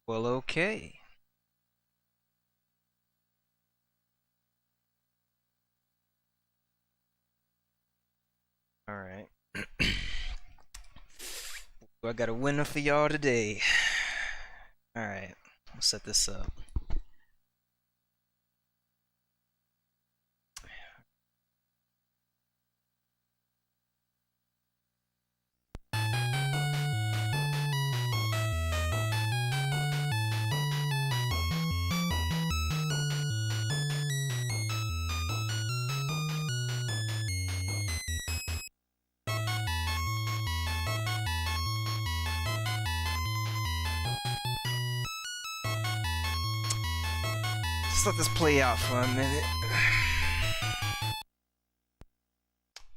Well, okay. All right. I got a winner for y'all today. All right. I'll set this up. Just let this play out for a minute.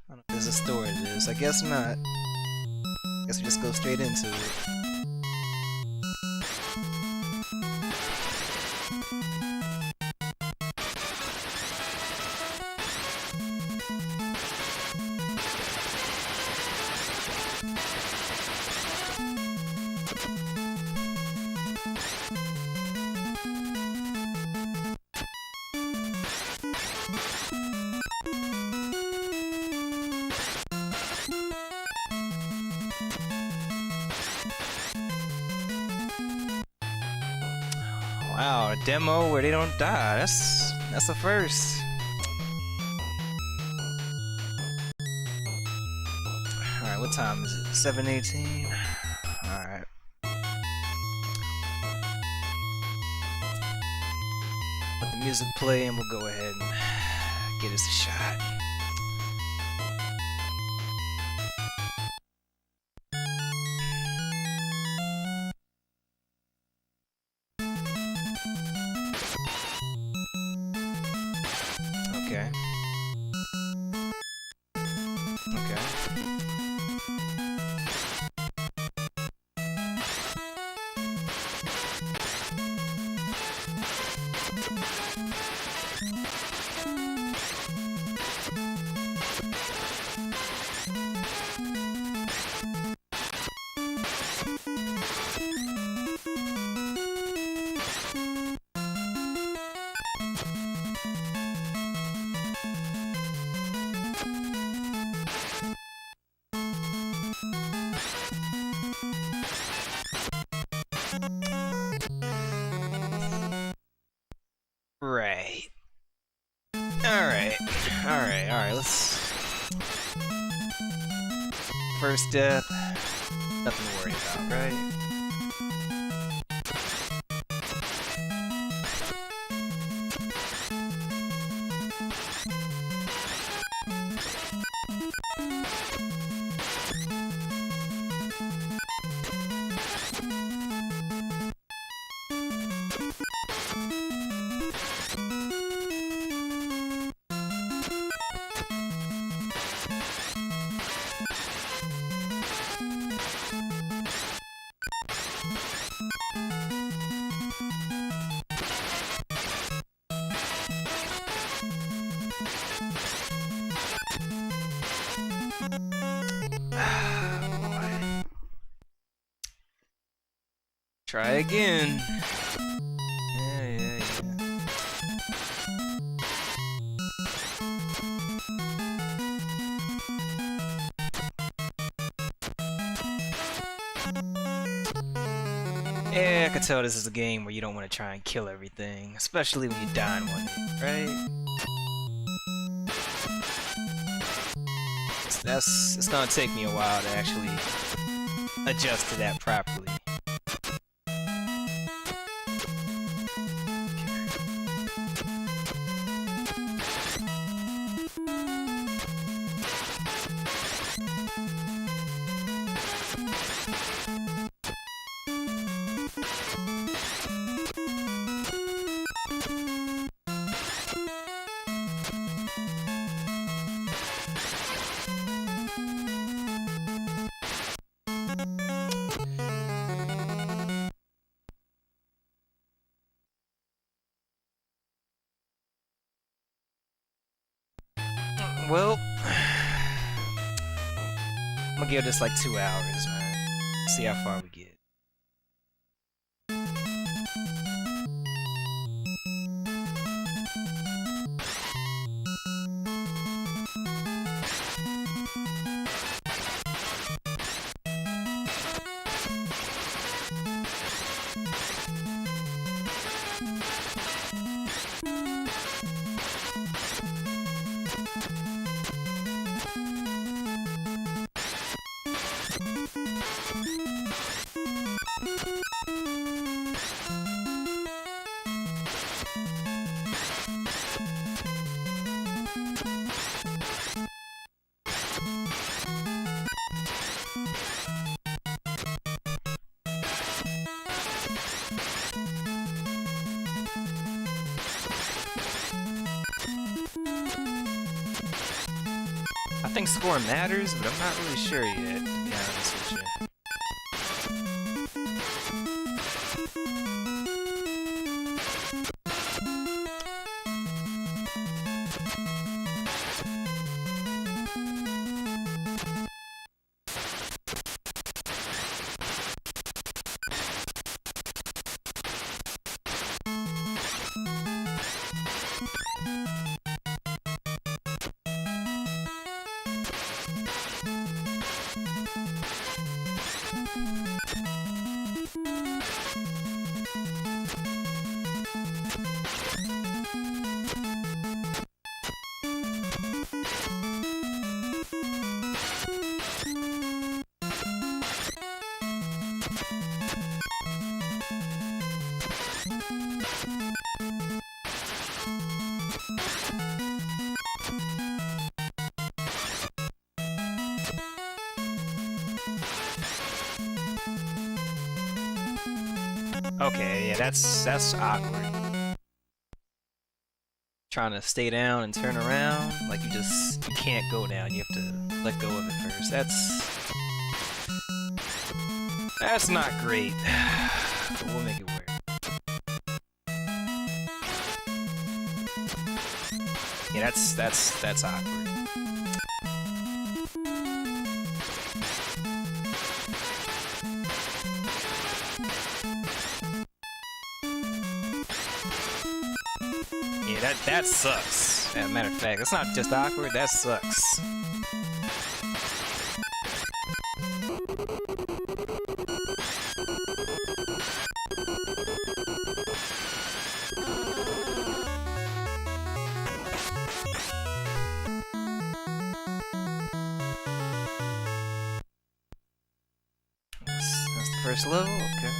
I don't know if there's a story to this. I guess not. Guess we just go straight into it. Wow, a demo where they don't die. That's a first. Alright, what time is it? 7:18? Alright. Let the music play and we'll go ahead and give this a shot. Okay. Okay. Right. Alright, let's... First death. Nothing to worry about, right? Try again. Yeah. Yeah, I could tell this is a game where you don't want to try and kill everything, especially when you die in one hit, right? It's gonna take me a while to actually adjust to that properly. Well, I'm gonna give this like 2 hours, man. See how far we get. think score matters, but I'm not really sure yet, to be honest with you. Okay, yeah, that's awkward. Trying to stay down and turn around, like you can't go down, you have to let go of it first. That's not great. But we'll make it work. Yeah, that's awkward. Yeah, that sucks. As a matter of fact, that's not just awkward, that sucks. That's the first level, okay.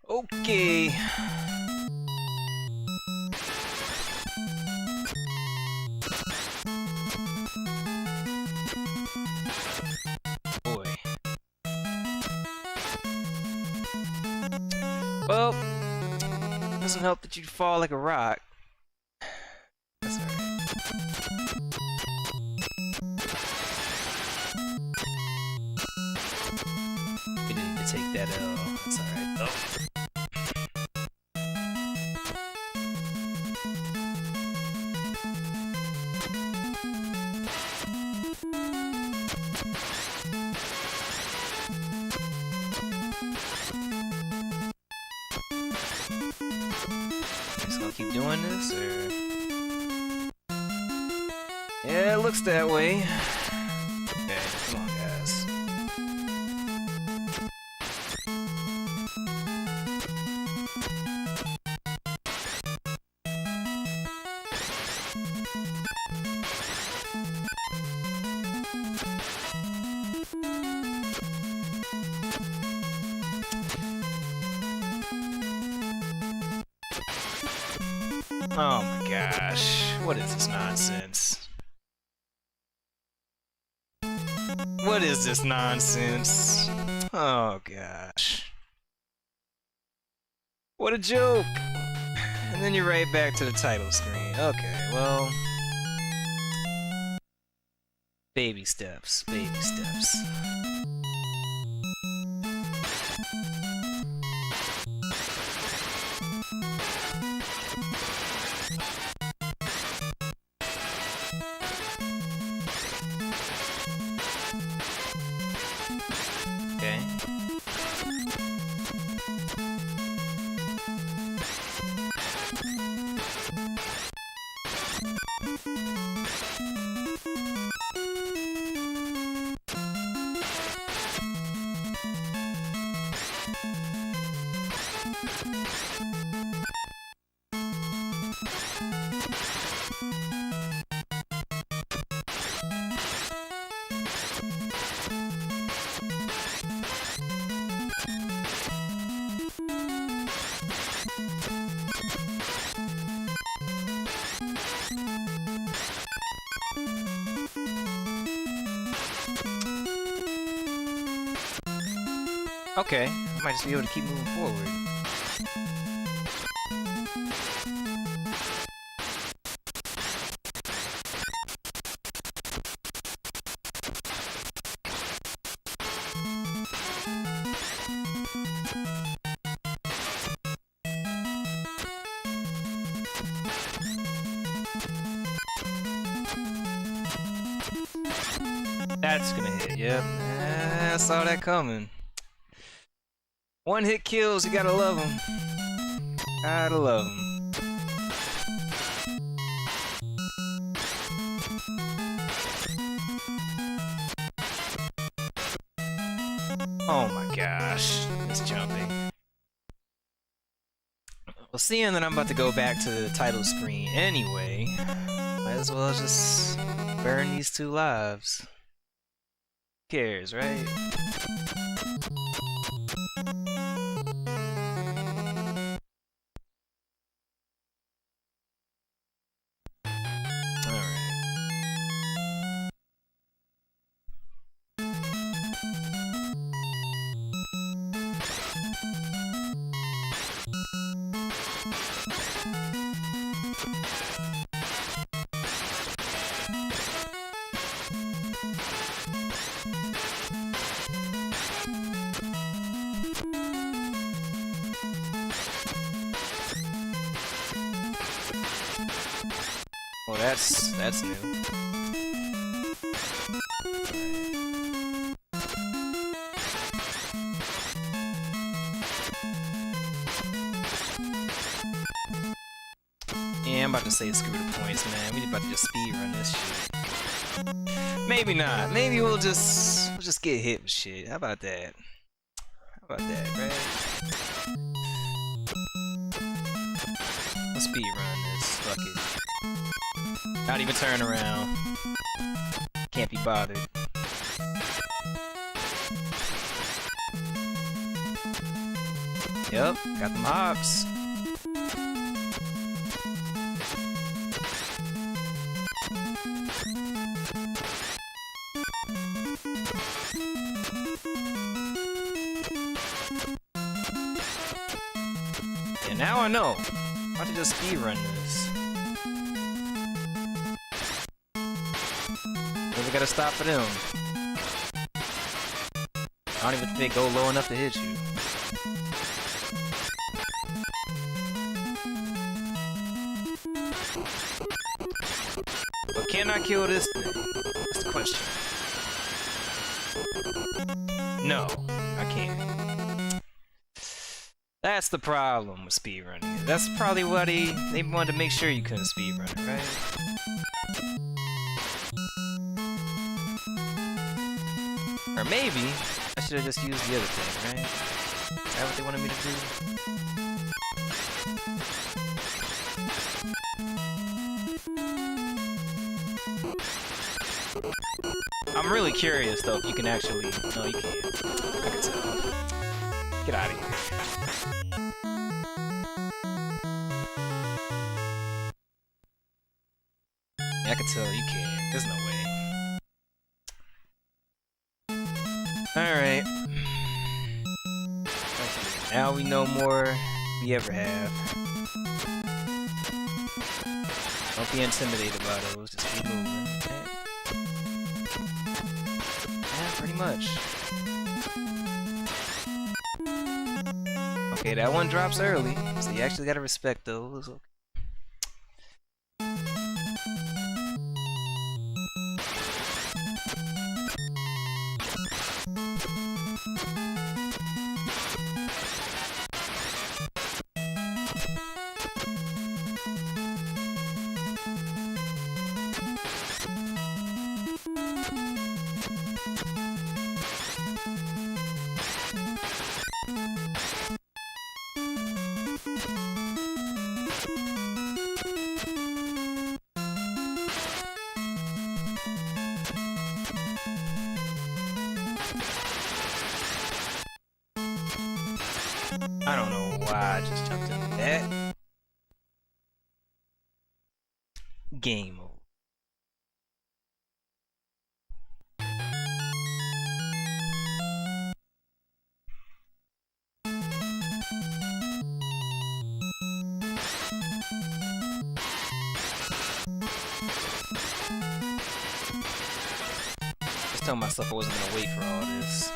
Okay. Boy. Well, doesn't help that you fall like a rock. That's alright. We didn't need to take that L. That's alright though. Just gonna keep doing this, or yeah, it looks that way. Okay, come on, guys. Oh my gosh, what is this nonsense? What is this nonsense? Oh gosh. What a joke! And then you're right back to the title screen. Okay, well... Baby steps, baby steps. Okay. Okay, I might just be able to keep moving forward. That's gonna hit, yep. I saw that coming. One hit kills, you gotta love them. Gotta love them. Oh my gosh, it's jumping. Well, seeing that I'm about to go back to the title screen anyway, might as well just burn these 2 lives. Who cares, right? Well, that's new. Yeah, I'm about to say screw the points, man. We about to just speedrun this shit. Maybe not. Maybe we'll just get hit with shit. How about that? How about that, right? Let's speedrun this. Fuck it. Not even turn around. Can't be bothered. Yep, got them hops. And now I know. I'm about to just speedrun this. We gotta stop for them. I don't even think they go low enough to hit you. But can I kill this thing? That's the question. No, I can't. That's the problem with speedrunning. That's probably why they wanted to make sure you couldn't speedrun it, right? Or maybe I should have just used the other thing, right? Is that what they wanted me to do? I'm really curious though if you can actually. No, you can't. I can tell. Get out of here. Yeah, I can tell you can't. There's no way. Alright. Now we know more than we ever have. Don't be intimidated by those, just keep moving. Yeah, pretty much. Okay, that one drops early, so you actually gotta respect those. Okay. I don't know why I just jumped into that. Game over. Just telling myself I wasn't gonna wait for all this.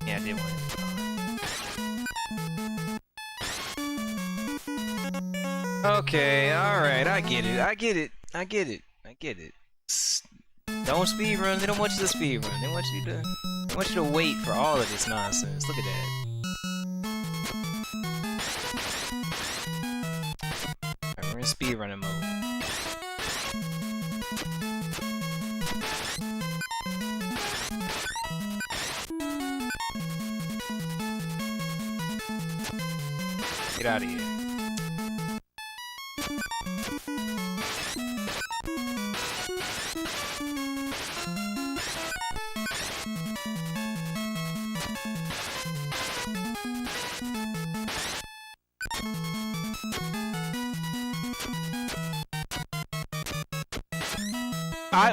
Yeah, I did one. Okay, alright, I get it. Don't speedrun, they don't want you to speedrun. They want you to wait for all of this nonsense. Look at that. Alright, we're in speedrunning mode. Get out of here.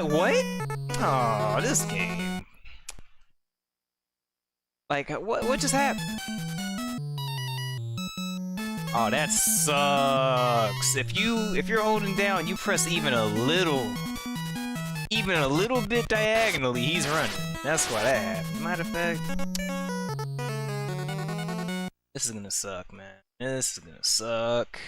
What? Oh, this game. Like, what just happened? Oh, that sucks. If you're holding down, you press even a little bit diagonally, he's running. That's why that happened. Matter of fact, this is gonna suck, man. This is gonna suck.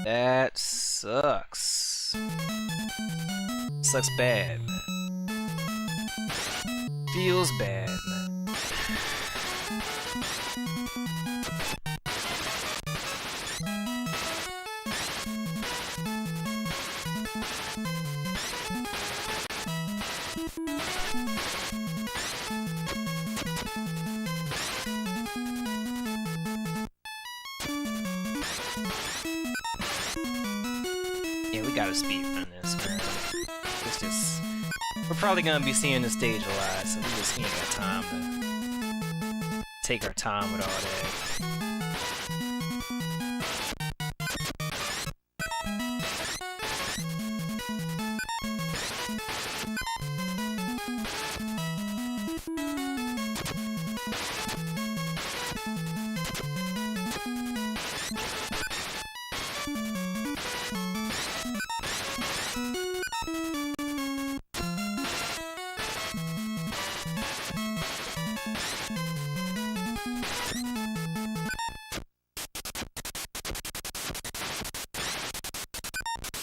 That sucks. Sucks bad, man. Feels bad, man. Yeah, we gotta speedrun this, man. It's just... We're probably gonna be seeing the stage a lot, so we just ain't got time to take our time with all that.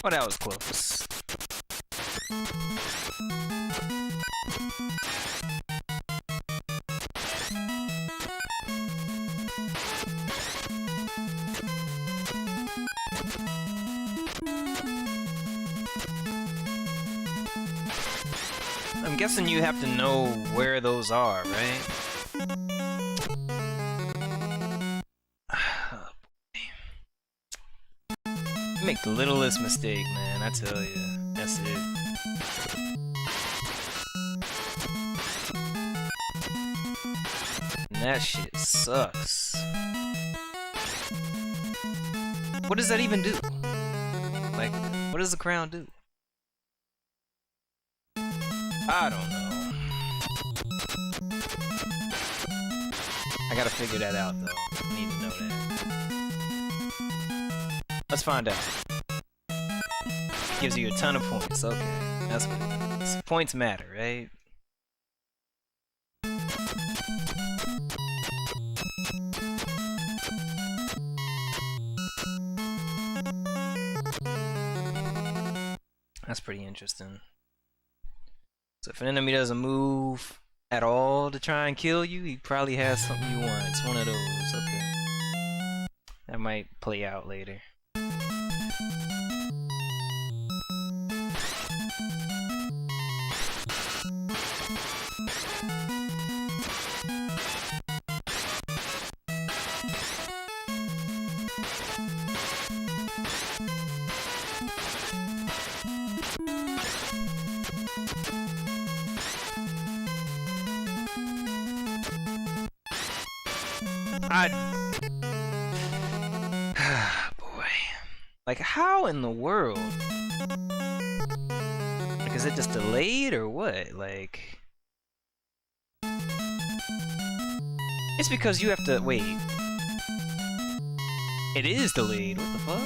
Oh, that was close. I'm guessing you have to know where those are, right? Make the littlest mistake, man, I tell you. That's it. And that shit sucks. What does that even do? Like, what does the crown do? I don't know. I gotta figure that out, though. I need to know that. Let's find out. Gives you a ton of points. Okay, that's what it is. Points matter, right? That's pretty interesting. So if an enemy doesn't move at all to try and kill you, he probably has something you want. It's one of those. Okay. That might play out later. Boy. Like, how in the world? Like, is it just delayed or what? Like... It's because you have to... Wait. It is delayed. What the fuck?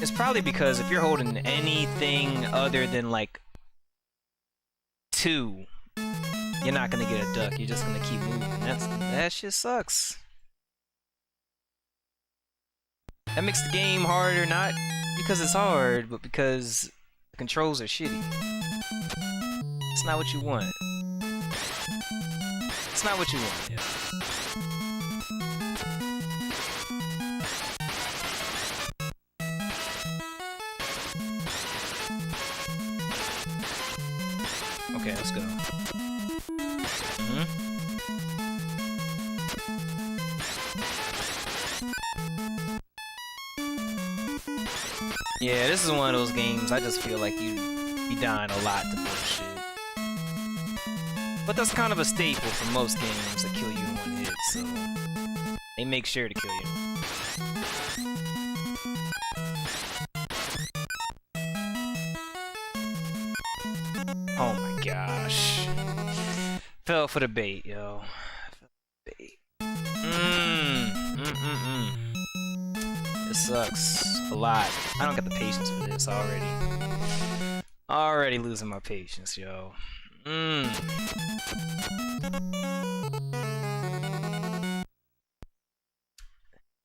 It's probably because if you're holding anything other than like 2, you're not gonna get a duck. You're just gonna keep moving. That shit sucks. That makes the game harder, not because it's hard, but because the controls are shitty. It's not what you want. It's not what you want. Yeah. Okay, let's go. Yeah, this is one of those games I just feel like you'd be dying a lot to bullshit. But that's kind of a staple for most games that kill you in one hit, so they make sure to kill you. Oh my gosh. Fell for the bait, yo. Bait. It sucks a lot. I don't got the patience for this already. Already losing my patience, yo.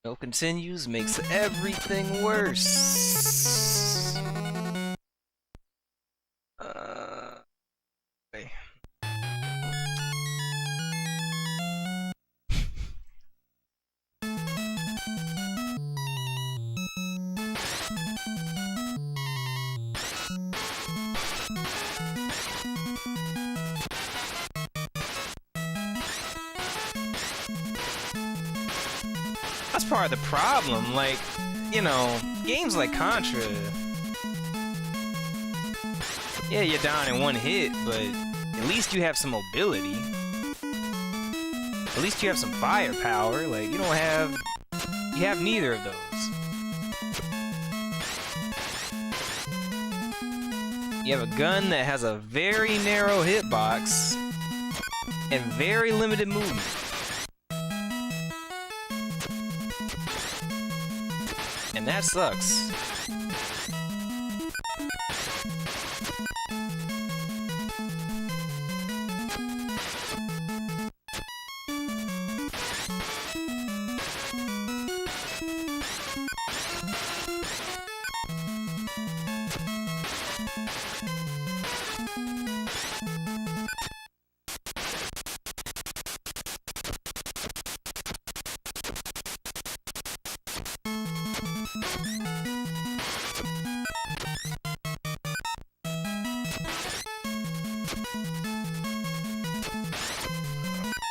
No continues makes everything worse. Okay. That's part of the problem, like, you know, games like Contra. Yeah, you're down in one hit, but at least you have some mobility. At least you have some firepower, like, you have neither of those. You have a gun that has a very narrow hitbox and very limited movement. And that sucks.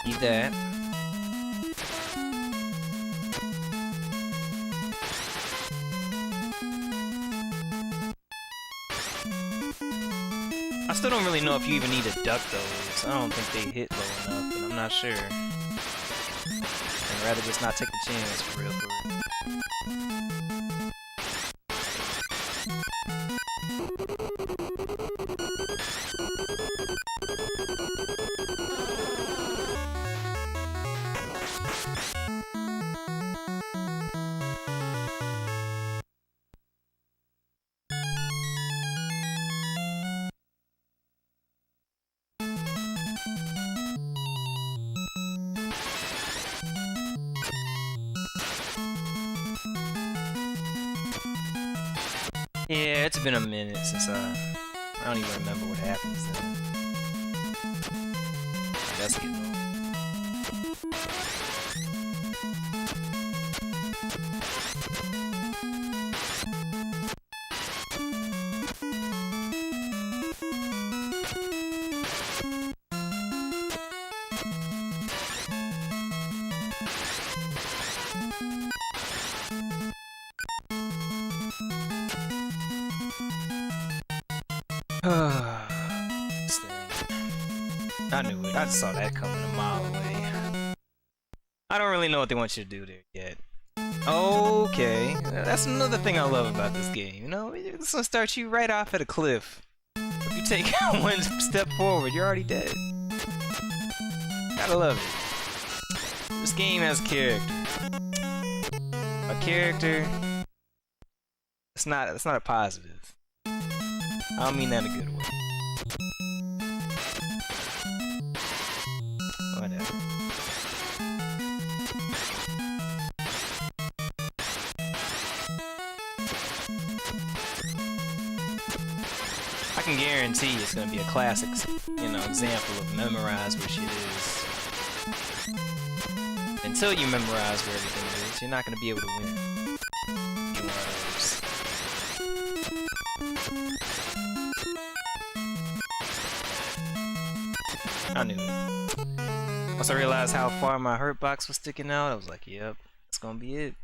Eat that. I still don't really know if you even need to duck those. I don't think they hit low enough, but I'm not sure. I'd rather just not take the chance for real. Yeah, it's been a minute since I don't even remember what happens then. That's good. I knew it. I just saw that coming a mile away. I don't really know what they want you to do there yet. Okay, that's another thing I love about this game. You know, it's gonna start you right off at a cliff. If you take one step forward, you're already dead. Gotta love it. This game has character. A character It's not a positive. I don't mean that in a good way. Whatever. I can guarantee it's gonna be a classic, you know, example of memorize where shit is. Until you memorize where everything is, you're not gonna be able to win. You're one of those. I knew it. Once I realized how far my hurt box was sticking out, I was like, yep, that's gonna be it.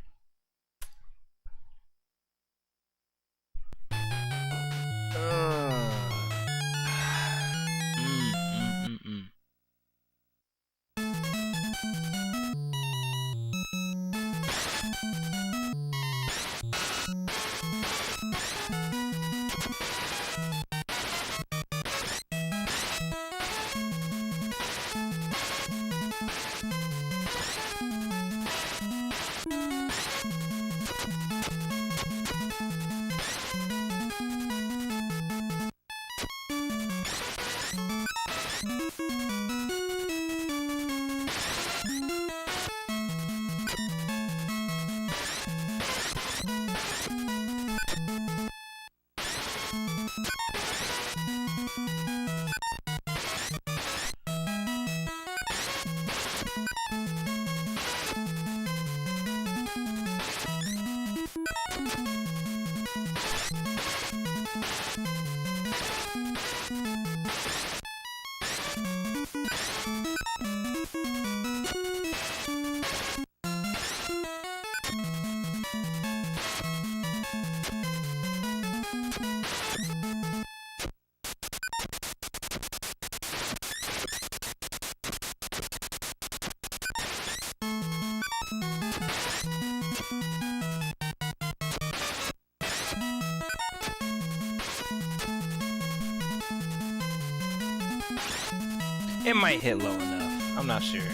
It might hit low enough. I'm not sure. I'm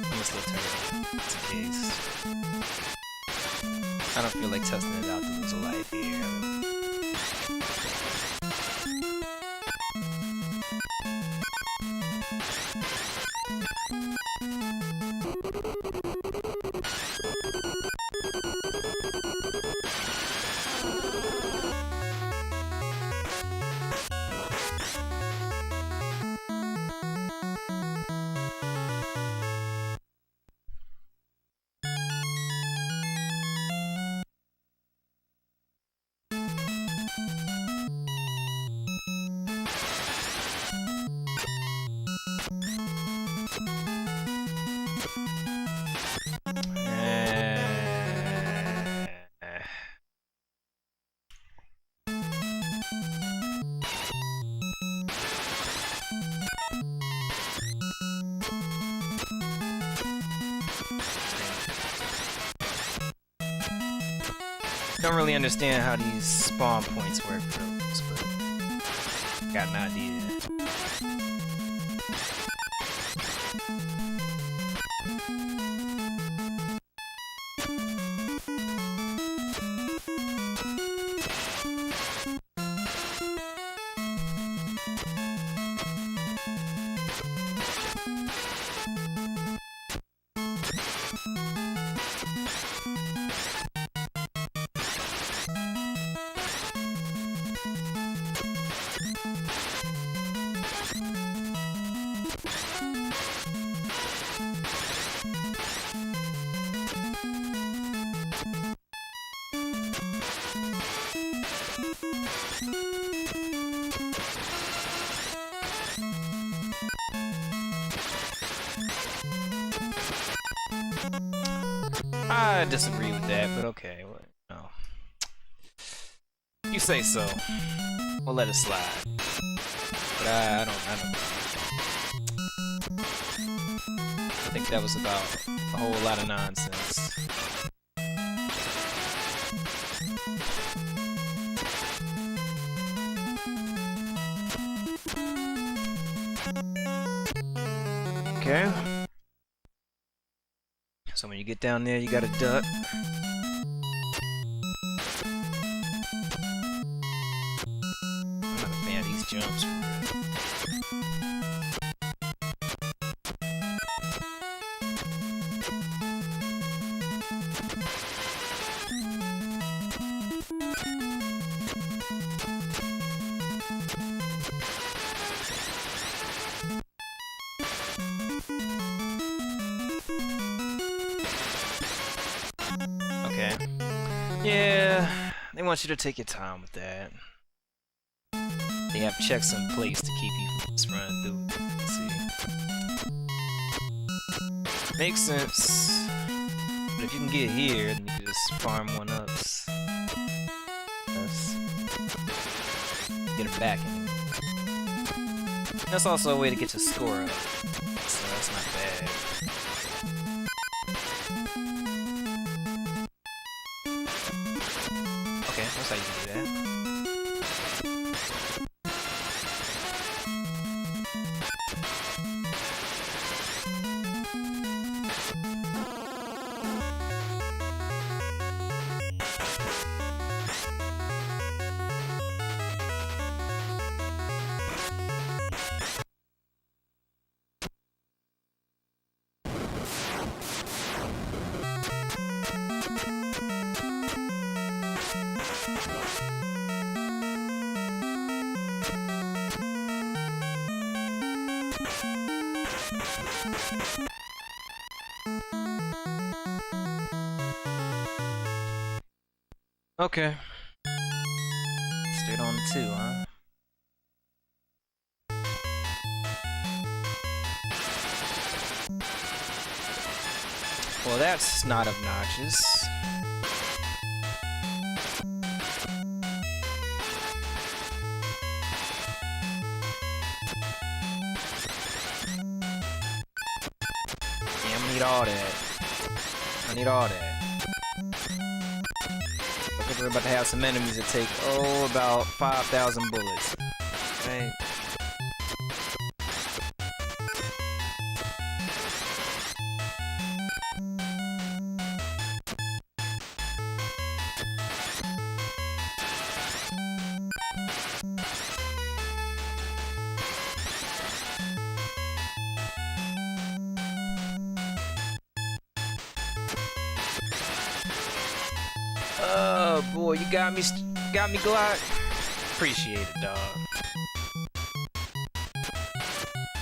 gonna still turn it on. It's a case. I don't feel like testing it out to lose a life here. Don't really understand how these spawn points work for those, but got an idea. I disagree with that, but okay. Well, no. You say so. We'll let it slide. But I don't know. I think that was about a whole lot of nonsense. Okay. So when you get down there, you gotta duck. jumps. Okay. Yeah, they want you to take your time with that. They have checks in place to keep you from just running through. Let's see. Makes sense. But if you can get here, then you can just farm one-ups. Get it back in. That's also a way to get your score up. So that's not bad. Okay, that's how you do that. Okay. Straight on to 2, huh? Well, that's not obnoxious. Yeah, I'm gonna need all that. I need all that. We're about to have some enemies that take, about 5,000 bullets. Right? Oh boy, you got me Glock. Appreciate it, dog.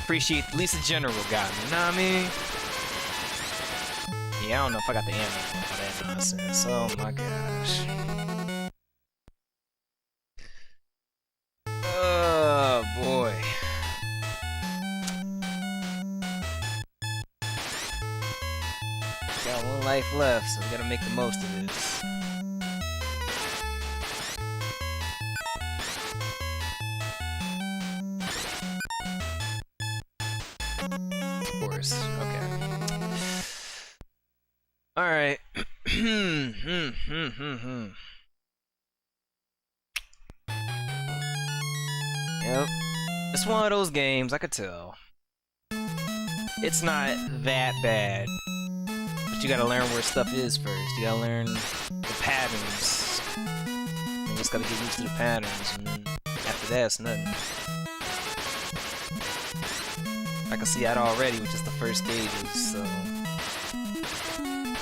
Appreciate at least the general got me. Know what I mean? Yeah, I don't know if I got the ammo for all that nonsense. Oh my gosh. Oh boy. Got one life left, so we gotta make the most of this. Okay. Alright. Yep. It's one of those games, I could tell. It's not that bad. But you gotta learn where stuff is first. You gotta learn the patterns. You just gotta get used to the patterns, and then after that, it's nothing. I can see that already with just the first stages, so...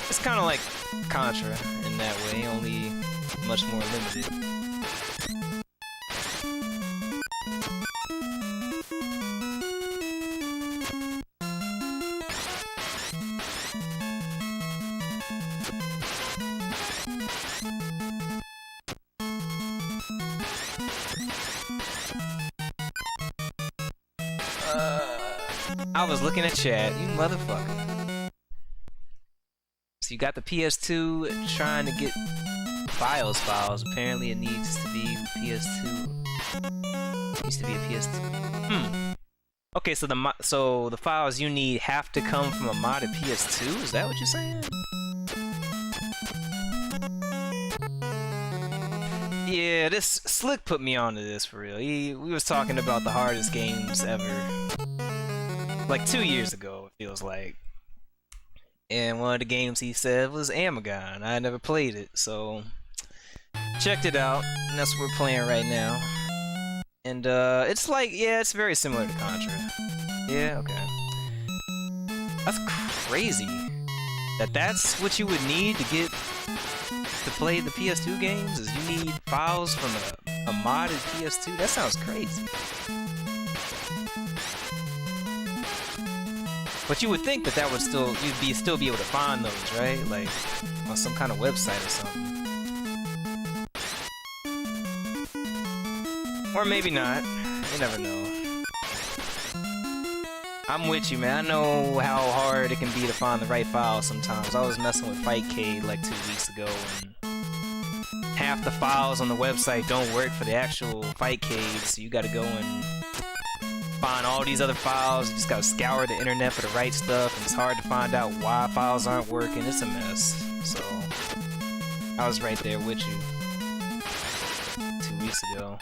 It's kind of like Contra in that way, only much more limited. I was looking at chat, you motherfucker. So you got the PS2 trying to get files. Apparently it needs to be PS2. It needs to be a PS2. Okay, so the files you need have to come from a modded PS2? Is that what you're saying? Yeah, this Slick put me onto this for real. We was talking about the hardest games ever. Like 2 years ago, it feels like. And one of the games he said was Amagon. I never played it, so checked it out, and that's what we're playing right now. And it's like, yeah, it's very similar to Contra. Yeah, okay. That's crazy. That's what you would need to get to play the PS2 games, is you need files from a modded PS2? That sounds crazy. But you would think that would you'd still be able to find those, right? Like, on some kind of website or something. Or maybe not. You never know. I'm with you, man. I know how hard it can be to find the right file sometimes. I was messing with Fightcade like 2 weeks ago, and half the files on the website don't work for the actual Fightcade, so you gotta go and find all these other files. You just gotta scour the internet for the right stuff, and it's hard to find out why files aren't working. It's a mess. So, I was right there with you 2 weeks ago.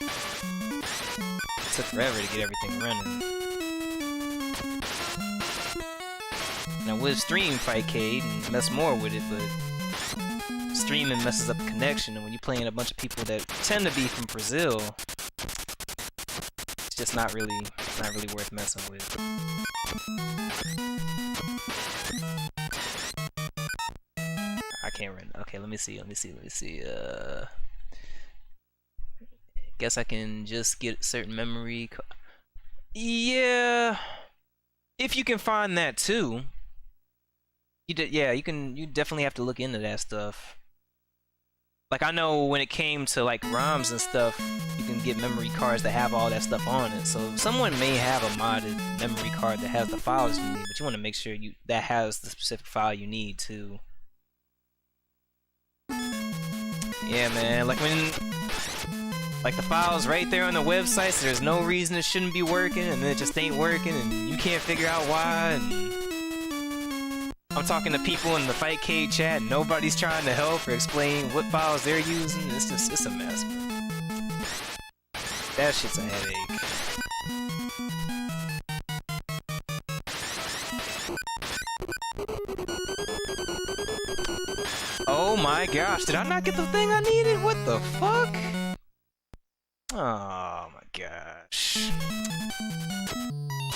It took forever to get everything running. And I would stream Fightcade and mess more with it, but streaming messes up the connection, and when you're playing a bunch of people that tend to be from Brazil, it's just not really worth messing with. I can't run. Okay, let me see. Guess I can just get certain memory. Yeah, if you can find that too. Yeah, you definitely have to look into that stuff. Like, I know when it came to like ROMs and stuff, you can get memory cards that have all that stuff on it. So someone may have a modded memory card that has the files you need, but you want to make sure that has the specific file you need too. Yeah, man. Like the files right there on the website, so there's no reason it shouldn't be working, and then it just ain't working, and you can't figure out why. And I'm talking to people in the Fightcade chat, and nobody's trying to help or explain what files they're using. It's a mess, bro. That shit's a headache. Oh my gosh, did I not get the thing I needed? What the fuck? Oh my gosh.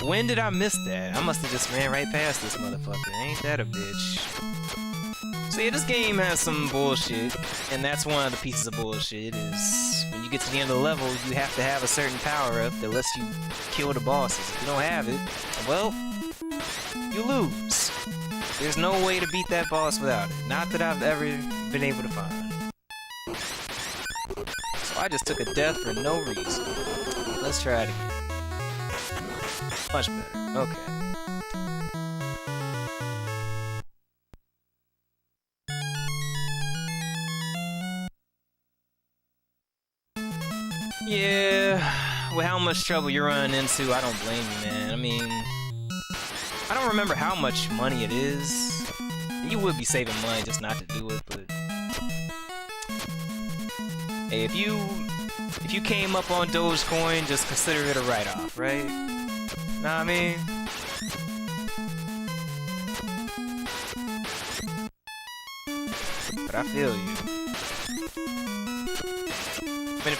When did I miss that? I must have just ran right past this motherfucker. Ain't that a bitch? So yeah, this game has some bullshit, and that's one of the pieces of bullshit, is when you get to the end of the level, you have to have a certain power-up that lets you kill the bosses. If you don't have it, well, you lose. There's no way to beat that boss without it. Not that I've ever been able to find. So I just took a death for no reason. Let's try it again. Much better. Okay. Yeah, with how much trouble you're running into, I don't blame you, man. I mean, I don't remember how much money it is. You would be saving money just not to do it, but hey, if you came up on Dogecoin, just consider it a write-off, right? Know what I mean? But I feel you. I mean, the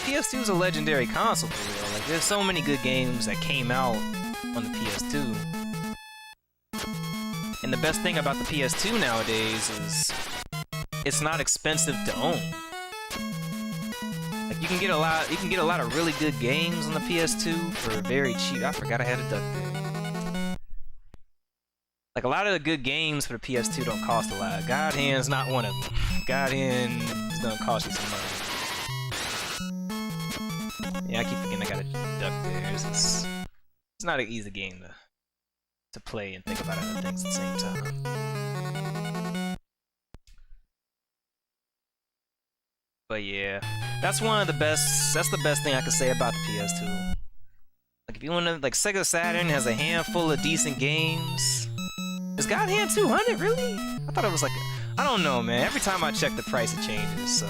PS2's a legendary console for real. Like, there's so many good games that came out on the PS2. And the best thing about the PS2 nowadays is it's not expensive to own. Like, you can get a lot of really good games on the PS2 for very cheap. I forgot I had a duck there. Like, a lot of the good games for the PS2 don't cost a lot. God Hand's not one of them. God Hand is gonna cost you some money. Yeah, I keep forgetting I got a duck there. It's not an easy game to play and think about other things at the same time. But yeah, that's the best thing I can say about the PS2. Like, if you wanna, like, Sega Saturn has a handful of decent games. Is God Hand 200 really? I thought it was like I don't know, man. Every time I check the price, it changes. So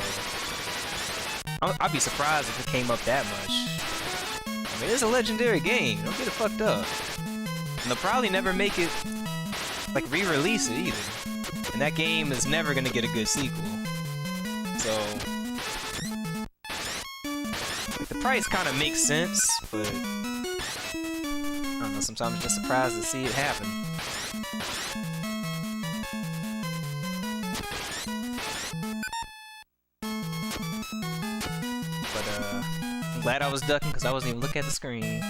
I'd be surprised if it came up that much. I mean, it's a legendary game. Don't get it fucked up. And they'll probably never make it, like, re-release it either. And that game is never gonna get a good sequel. So price kind of makes sense, but I don't know, sometimes I'm just surprised to see it happen. But I'm glad I was ducking because I wasn't even looking at the screen.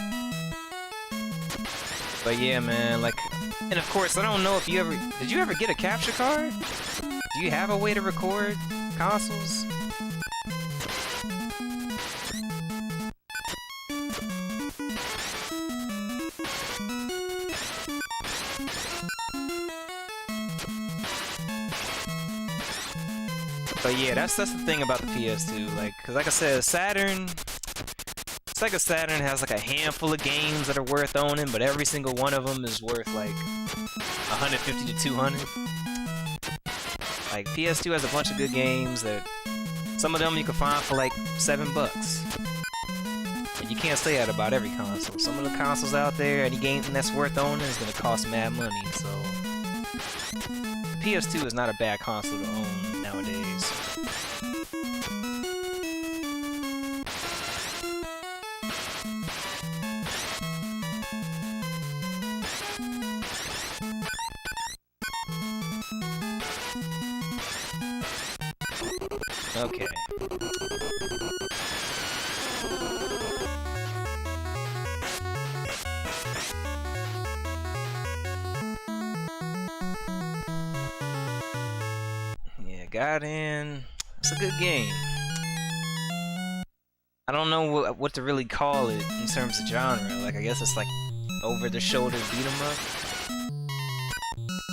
But yeah, man, like, and of course, I don't know if you ever, did you ever get a capture card? Do you have a way to record consoles? But yeah, that's the thing about the PS2, like, cause like I said, Saturn, Sega Saturn has like a handful of games that are worth owning, but every single one of them is worth like 150 to 200. Like PS2 has a bunch of good games that some of them you can find for like $7. And you can't say that about every console. Some of the consoles out there, any game that's worth owning is gonna cost mad money, so the PS2 is not a bad console to own nowadays. Okay. Yeah, got in. It's a good game. I don't know what to really call it in terms of genre. Like, I guess it's like over-the-shoulder beat-em-up.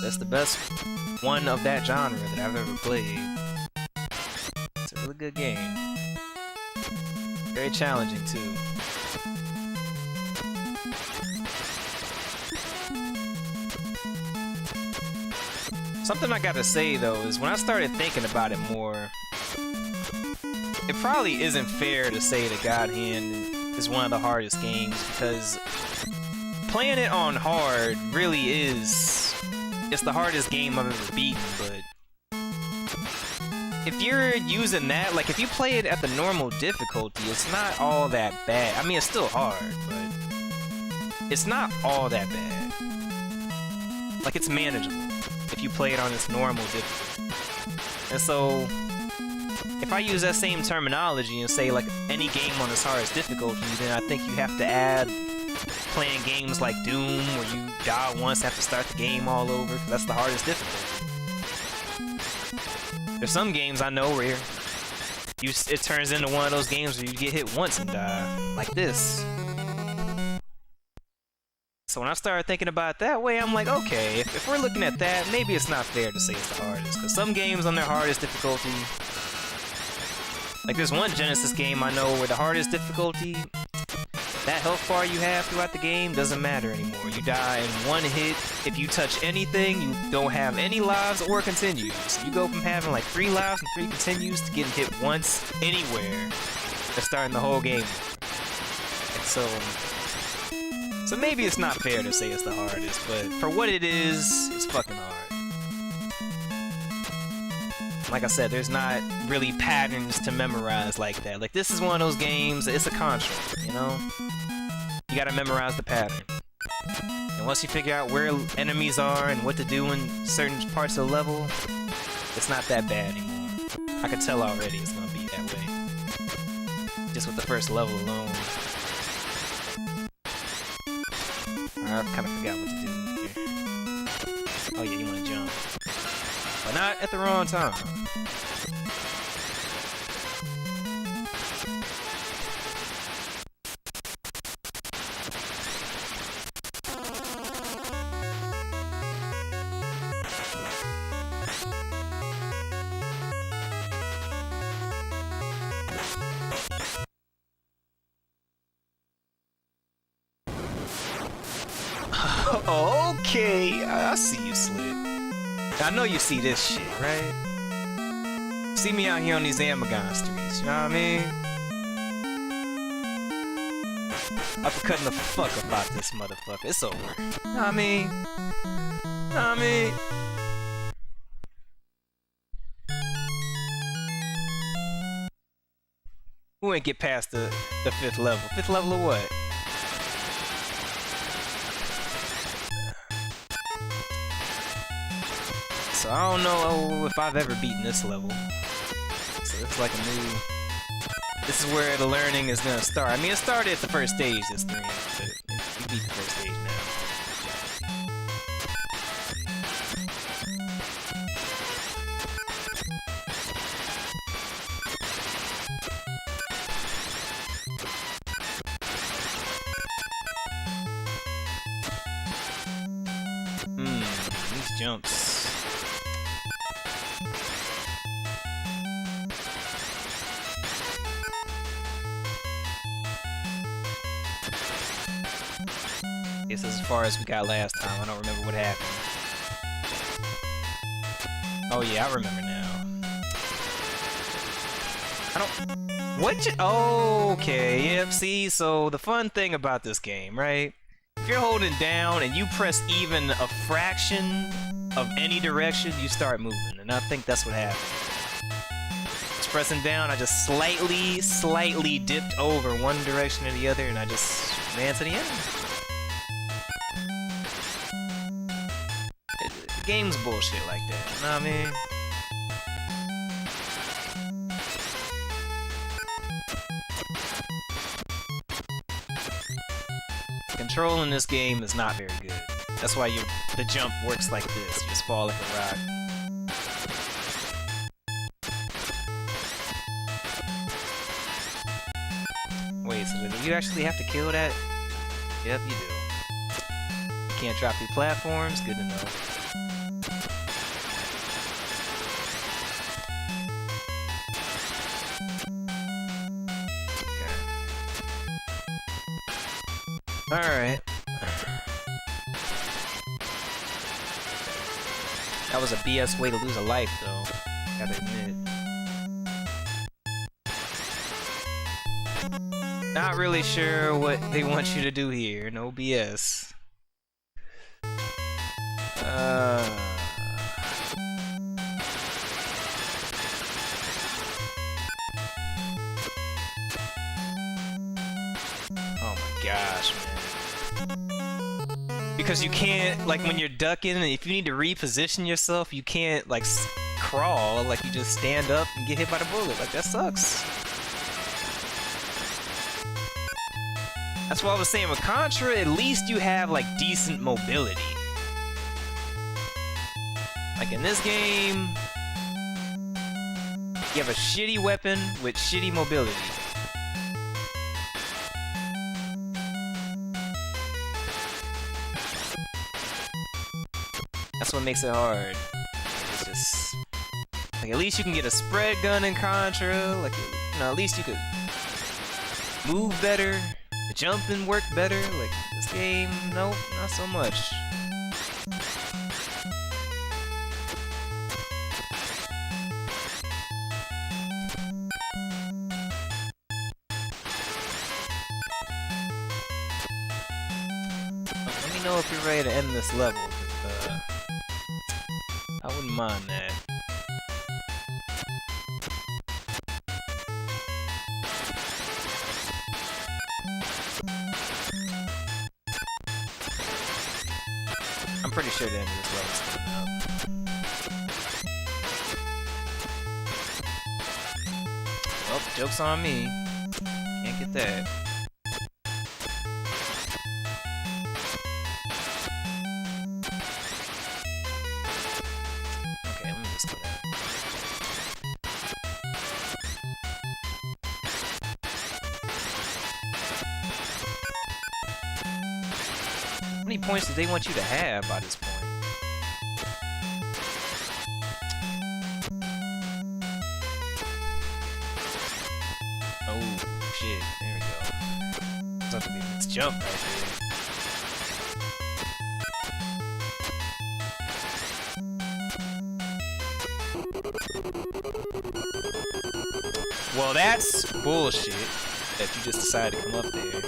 That's the best one of that genre that I've ever played. It's a really good game. Very challenging, too. Something I gotta say, though, is when I started thinking about it more, it probably isn't fair to say that God Hand is one of the hardest games, because playing it on hard really is... It's the hardest game I've ever beaten, but if you're using that, like if you play it at the normal difficulty, it's not all that bad. I mean, it's still hard, but it's not all that bad. Like, it's manageable if you play it on its normal difficulty. And so, if I use that same terminology and say, like, any game on its hardest difficulty, then I think you have to add playing games like Doom, where you die once, have to start the game all over, because that's the hardest difficulty. There's some games I know where it turns into one of those games where you get hit once and die, like this. So when I started thinking about it that way, I'm like, okay, if we're looking at that, maybe it's not fair to say it's the hardest, because some games on their hardest difficulty, like there's one Genesis game I know where the hardest difficulty, that health bar you have throughout the game doesn't matter anymore. You die in one hit. If you touch anything, you don't have any lives or continues. You go from having like 3 lives and 3 continues to getting hit once anywhere to starting the whole game. And so maybe it's not fair to say it's the hardest, but for what it is, it's fucking hard. Like I said, there's not really patterns to memorize like that. Like, this is one of those games, it's a construct, you know? You gotta memorize the pattern. And once you figure out where enemies are and what to do in certain parts of the level, it's not that bad anymore. I can tell already it's gonna be that way. Just with the first level alone. I kinda forgot what to do here. Oh yeah, you wanna jump. But not at the wrong time. Okay, I see you, Slit. I know you see this shit, right? See me out here on these Amagon streets, you know what I mean? Uppercutting the fuck about this motherfucker. It's over. You know what I mean? You know what I mean? Who ain't get past the 5th level? 5th level of what? So I don't know if I've ever beaten this level. So it's like a new... This is where the learning is gonna start. I mean, it started at the first stage this stream, but we beat the first stage now. These jumps. This is as far as we got last time. I don't remember what happened. Oh yeah, I remember now. I don't... What you... Okay, yep, see, so the fun thing about this game, right? If you're holding down and you press even a fraction of any direction, you start moving. And I think that's what happened. Just pressing down, I just slightly dipped over one direction or the other, and I just ran to the end. The game's bullshit like that, you know what I mean? Control in this game is not very good. That's why the jump works like this. You just fall like a rock. Wait, so do you actually have to kill that? Yep, you do. You can't drop through platforms? Good to know. Alright. That was a BS way to lose a life, though. Gotta admit. Not really sure what they want you to do here. No BS. Oh my gosh, man. Because you can't, like, when you're ducking, if you need to reposition yourself, you can't, like, crawl. Like, you just stand up and get hit by the bullet. Like, that sucks. That's what I was saying with Contra, at least you have, like, decent mobility. Like, in this game, you have a shitty weapon with shitty mobility. That's what makes it hard. It's just... Like, at least you can get a spread gun in Contra. Like, you know, at least you could move better. The jumping work better. Like, this game, nope, not so much. Let me know if you're ready to end this level. I wouldn't mind that. I'm pretty sure the end of this level's coming up. Well, joke's on me. Can't get that. How many points do they want you to have by this point? Oh, shit. There we go. It's not to be this jump right there. Well, that's bullshit that you just decided to come up there.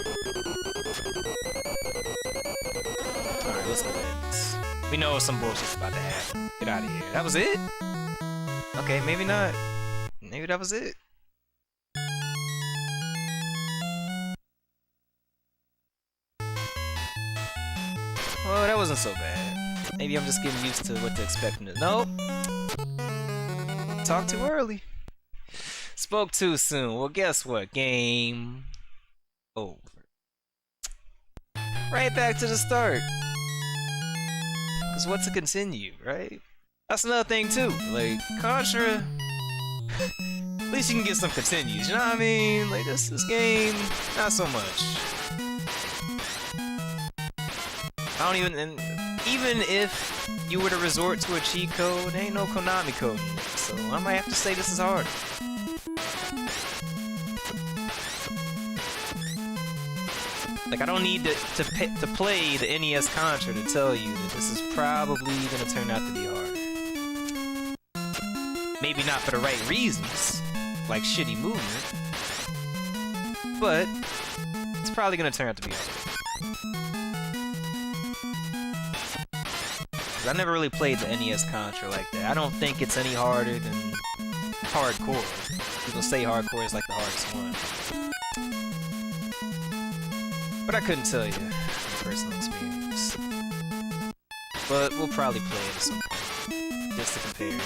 Alright, let's go ahead. We know some bullshit's about to happen. Get out of here. That was it? Okay, maybe not. Maybe that was it. well, that wasn't so bad. Maybe I'm just getting used to what to expect from this. Nope. Talked too early. Spoke too soon. Well, guess what? Game over. Right back to the start. Because what's to continue, right? That's another thing, too. Like, Contra... At least you can get some continues, you know what I mean? Like, this game, not so much. I don't even... And even if you were to resort to a cheat code, there ain't no Konami code in it, so I might have to say this is harder. Like, I don't need to play the NES Contra to tell you that this is probably gonna turn out to be hard. Maybe not for the right reasons, like shitty movement, but it's probably gonna turn out to be hard. I never really played the NES Contra like that. I don't think it's any harder than hardcore. People say hardcore is like the hardest one. But I couldn't tell you from personal experience. But we'll probably play it at some point, just to compare.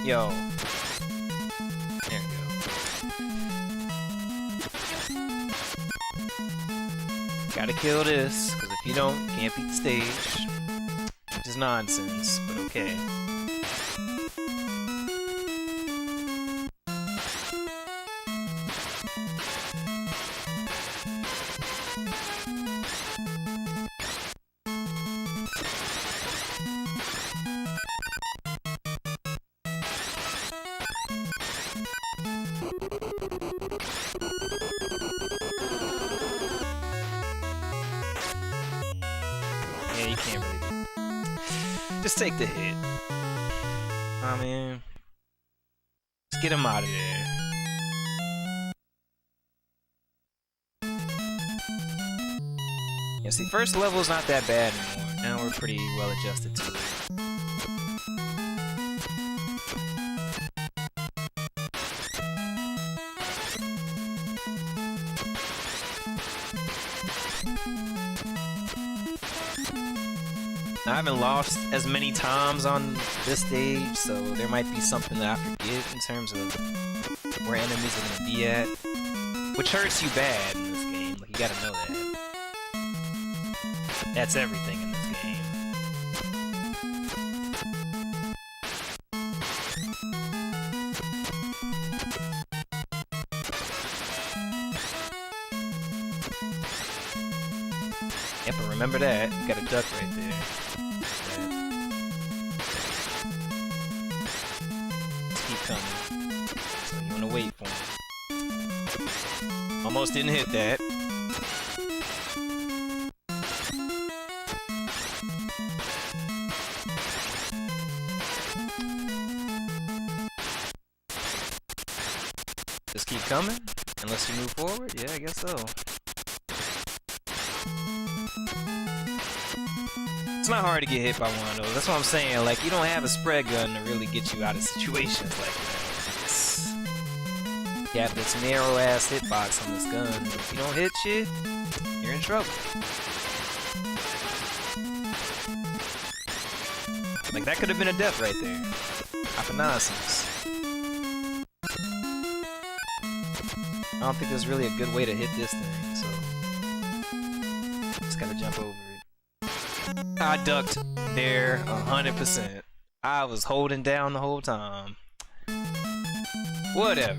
Yo. There we go. Gotta kill this, because if you don't, you can't beat the stage. Which is nonsense, but okay. Take the hit. I mean, let's get him out of there. Yeah, see, first level's not that bad anymore. Now we're pretty well adjusted to it. I haven't lost as many times on this stage, so there might be something that I forget in terms of where enemies are gonna be at. Which hurts you bad in this game, like you gotta know that. That's everything in this game. Yep, but remember that, you got a duck right there. So you wanna wait for him. Almost didn't hit that. Just keep coming unless you move forward? Yeah, I guess so. It's not hard to get hit by one of those. That's what I'm saying. Like, you don't have a spread gun to really get you out of situations like that. You have this narrow-ass hitbox on this gun. If you don't hit shit, you're in trouble. Like, that could have been a death right there. Half a nonsense. I don't think there's really a good way to hit this thing, so... Just gotta jump over it. I ducked there 100%. I was holding down the whole time. Whatever.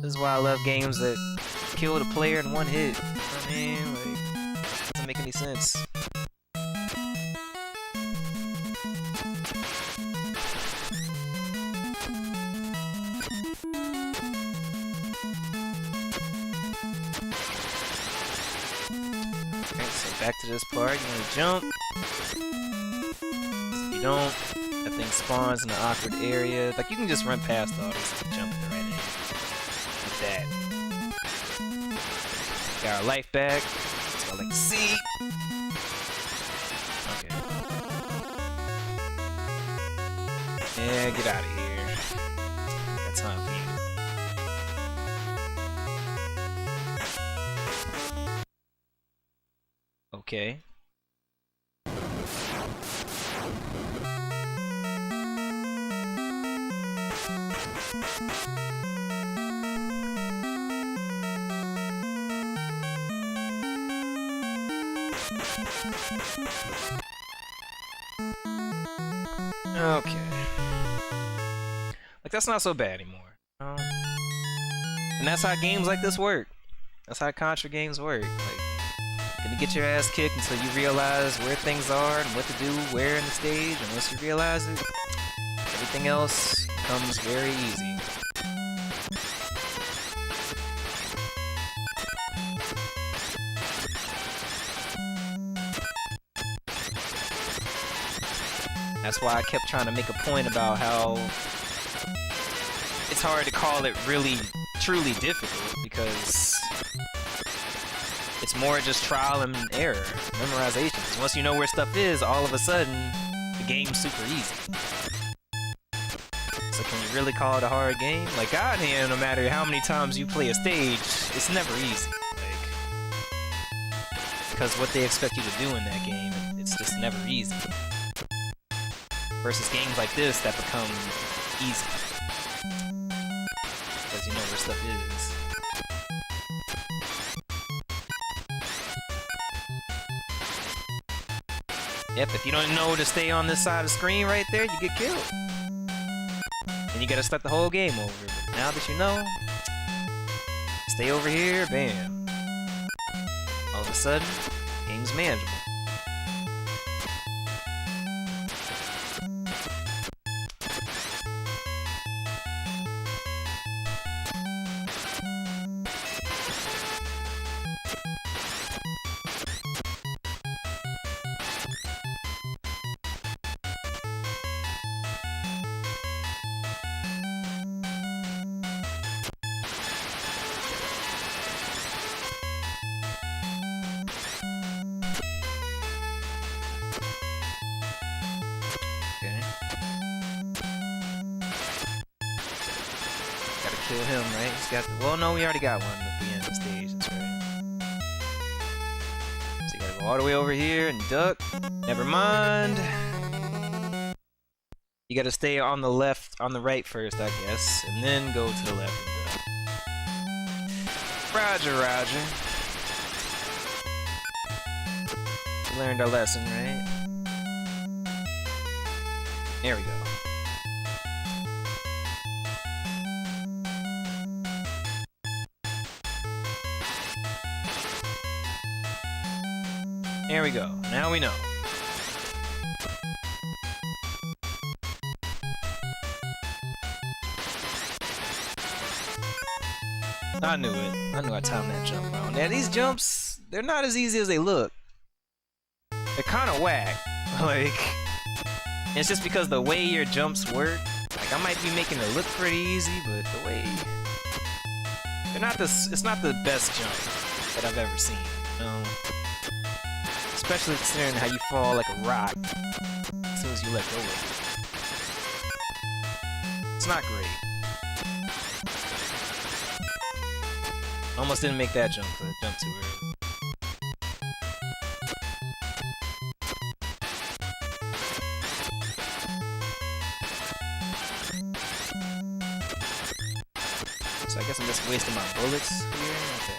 This is why I love games that kill the player in one hit. I mean, like, doesn't make any sense. Okay, so back to this part. You want to jump. If you don't, That thing spawns in an awkward area. Like, you can just run past all this and jump right in. Like that. Got our life back. That's what I like to see. Okay. Yeah, get out of here. Got time for you. Okay. Okay. Like, that's not so bad anymore. And that's how games like this work. That's how Contra games work. Like, gonna get your ass kicked until you realize where things are and what to do, where in the stage, and once you realize it, everything else becomes very easy. That's why I kept trying to make a point about how it's hard to call it really, truly difficult, because it's more just trial and error, memorization. Because once you know where stuff is, all of a sudden, the game's super easy. So can you really call it a hard game? Like, goddamn, no matter how many times you play a stage, it's never easy. Like, because what they expect you to do in that game, it's just never easy. Versus games like this that become easy. Because you know where stuff is. Yep, if you don't know to stay on this side of the screen right there, you get killed. And you gotta start the whole game over. But now that you know, stay over here, bam. All of a sudden, game's manageable. Kill him, right? He's got the, well, no, we already got one at the end of the stage, that's right. So you gotta go all the way over here and duck. Never mind. You gotta stay on the left, on the right first, I guess, and then go to the left and duck. Roger, roger. We learned our lesson, right? There we go. There we go. Now we know. I knew it. I knew I timed that jump wrong. Now these jumps, they're not as easy as they look. They're kind of whack. Like, it's just because the way your jumps work. Like, I might be making it look pretty easy, but the way they're not it's not the best jump that I've ever seen. Especially considering how you fall like a rock as soon as you let go of it. It's not great. Almost didn't make that jump, but I jumped too early. So I guess I'm just wasting my bullets here? Okay.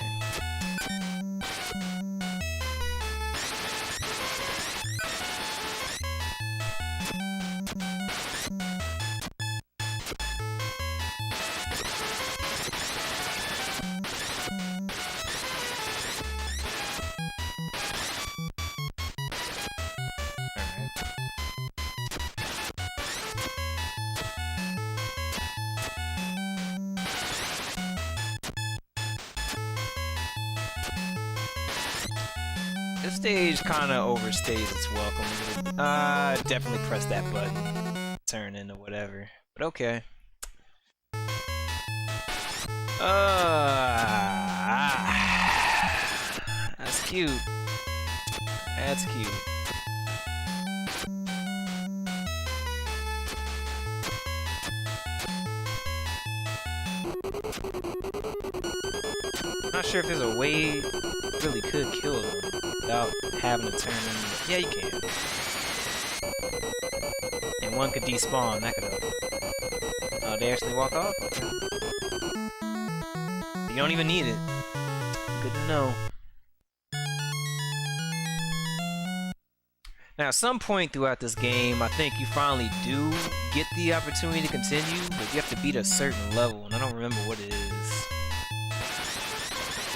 This stage kind of overstays its welcome. Definitely press that button. turn in or whatever. But okay. That's cute. That's cute. Not sure if there's a way you really could kill them without having to turn in. Yeah, you can. And one could despawn. That could help. Oh, they actually walk off? Okay. You don't even need it. Good to know. Now, at some point throughout this game, I think you finally do get the opportunity to continue, but you have to beat a certain level, and I don't remember what it is.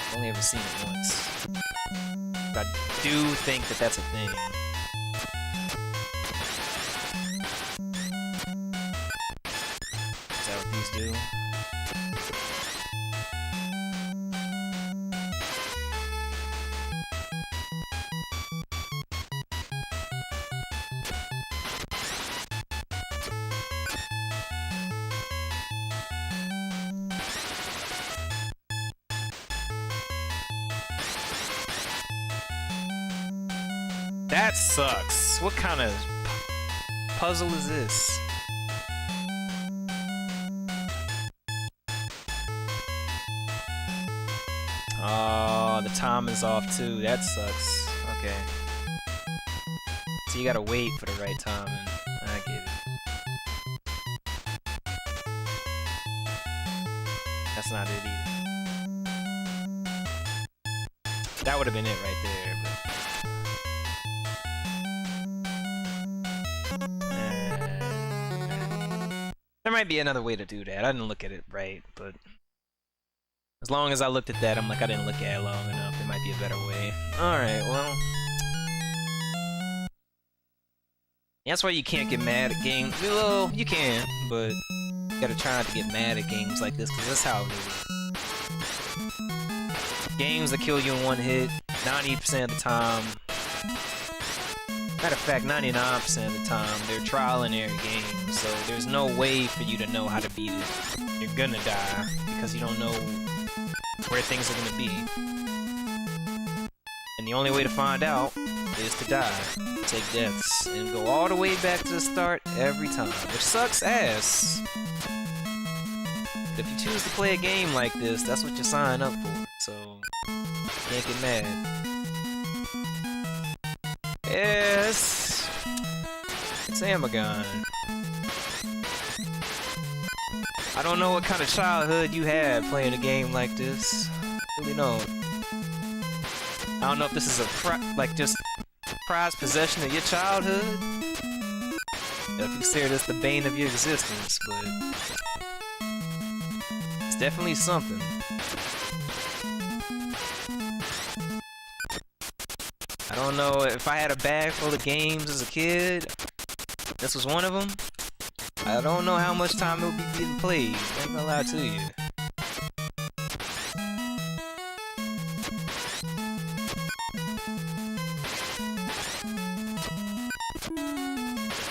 I've only ever seen it once. But I do think that that's a thing. Is that what these do? That sucks. What kind of puzzle is this? Oh, the time is off too. That sucks. Okay. So you gotta wait for the right time, and I get it. That's not it either. That would have been it right there, but... There might be another way to do that. I didn't look at it right, but as long as I looked at that, I'm like, I didn't look at it long enough. There might be a better way. Alright, well. That's why you can't get mad at games. Well, you can, but you gotta try not to get mad at games like this, because that's how it is. Games that kill you in one hit, 90% of the time. Matter of fact, 99% of the time, they're trial and error games, so there's no way for you to know how to beat it. You're gonna die, because you don't know where things are gonna be. And the only way to find out is to die, take deaths, and go all the way back to the start every time, which sucks ass. But if you choose to play a game like this, that's what you sign up for, so you can't get mad. Yes, it's Amagon. I don't know what kind of childhood you had playing a game like this. I really don't. I don't know if this is a just prized possession of your childhood. If you consider this the bane of your existence, but it's definitely something. I don't know if I had a bag full of games as a kid. This was one of them. I don't know how much time it would be getting played. I ain't gonna lie to you.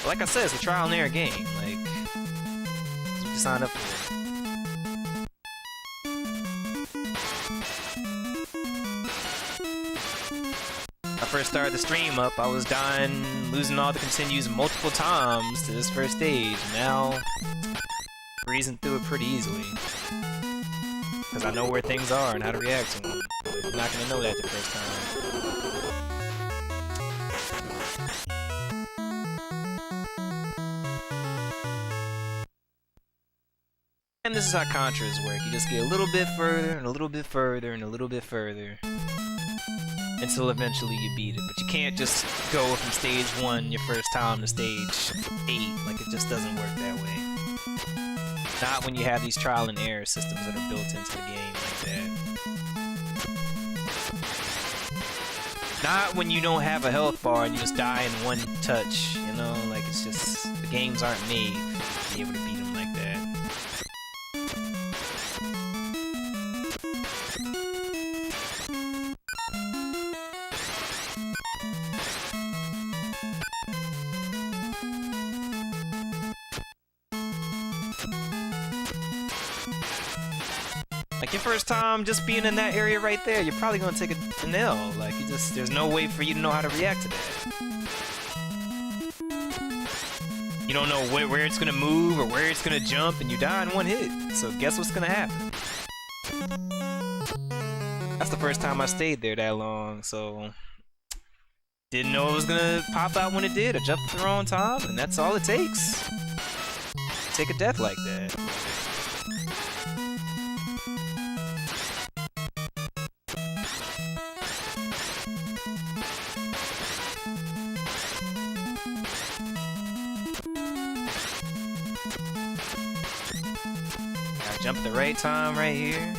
Like I said, it's a trial and error game. Like, that's what you signed up for. I first started the stream up, I was dying, losing all the continues multiple times to this first stage. Now, breezing through it pretty easily. Because I know where things are and how to react to them. But you're not going to know that the first time. And this is how Contras work. You just get a little bit further, and a little bit further, and a little bit further. Until eventually you beat it. But you can't just go from stage 1 your first time to stage 8. Like, it just doesn't work that way. Not when you have these trial and error systems that are built into the game like that. Not when you don't have a health bar and you just die in one touch, you know? Like, it's just, the games aren't made to be able to beat them like that. Like your first time just being in that area right there, you're probably gonna take an L. Like there's no way for you to know how to react to that. You don't know where it's gonna move or where it's gonna jump, and you die in one hit. So guess what's gonna happen? That's the first time I stayed there that long, so didn't know it was gonna pop out when it did. I jumped at the wrong time, and that's all it takes. Take a death like that. Gotta jump at the right time right here.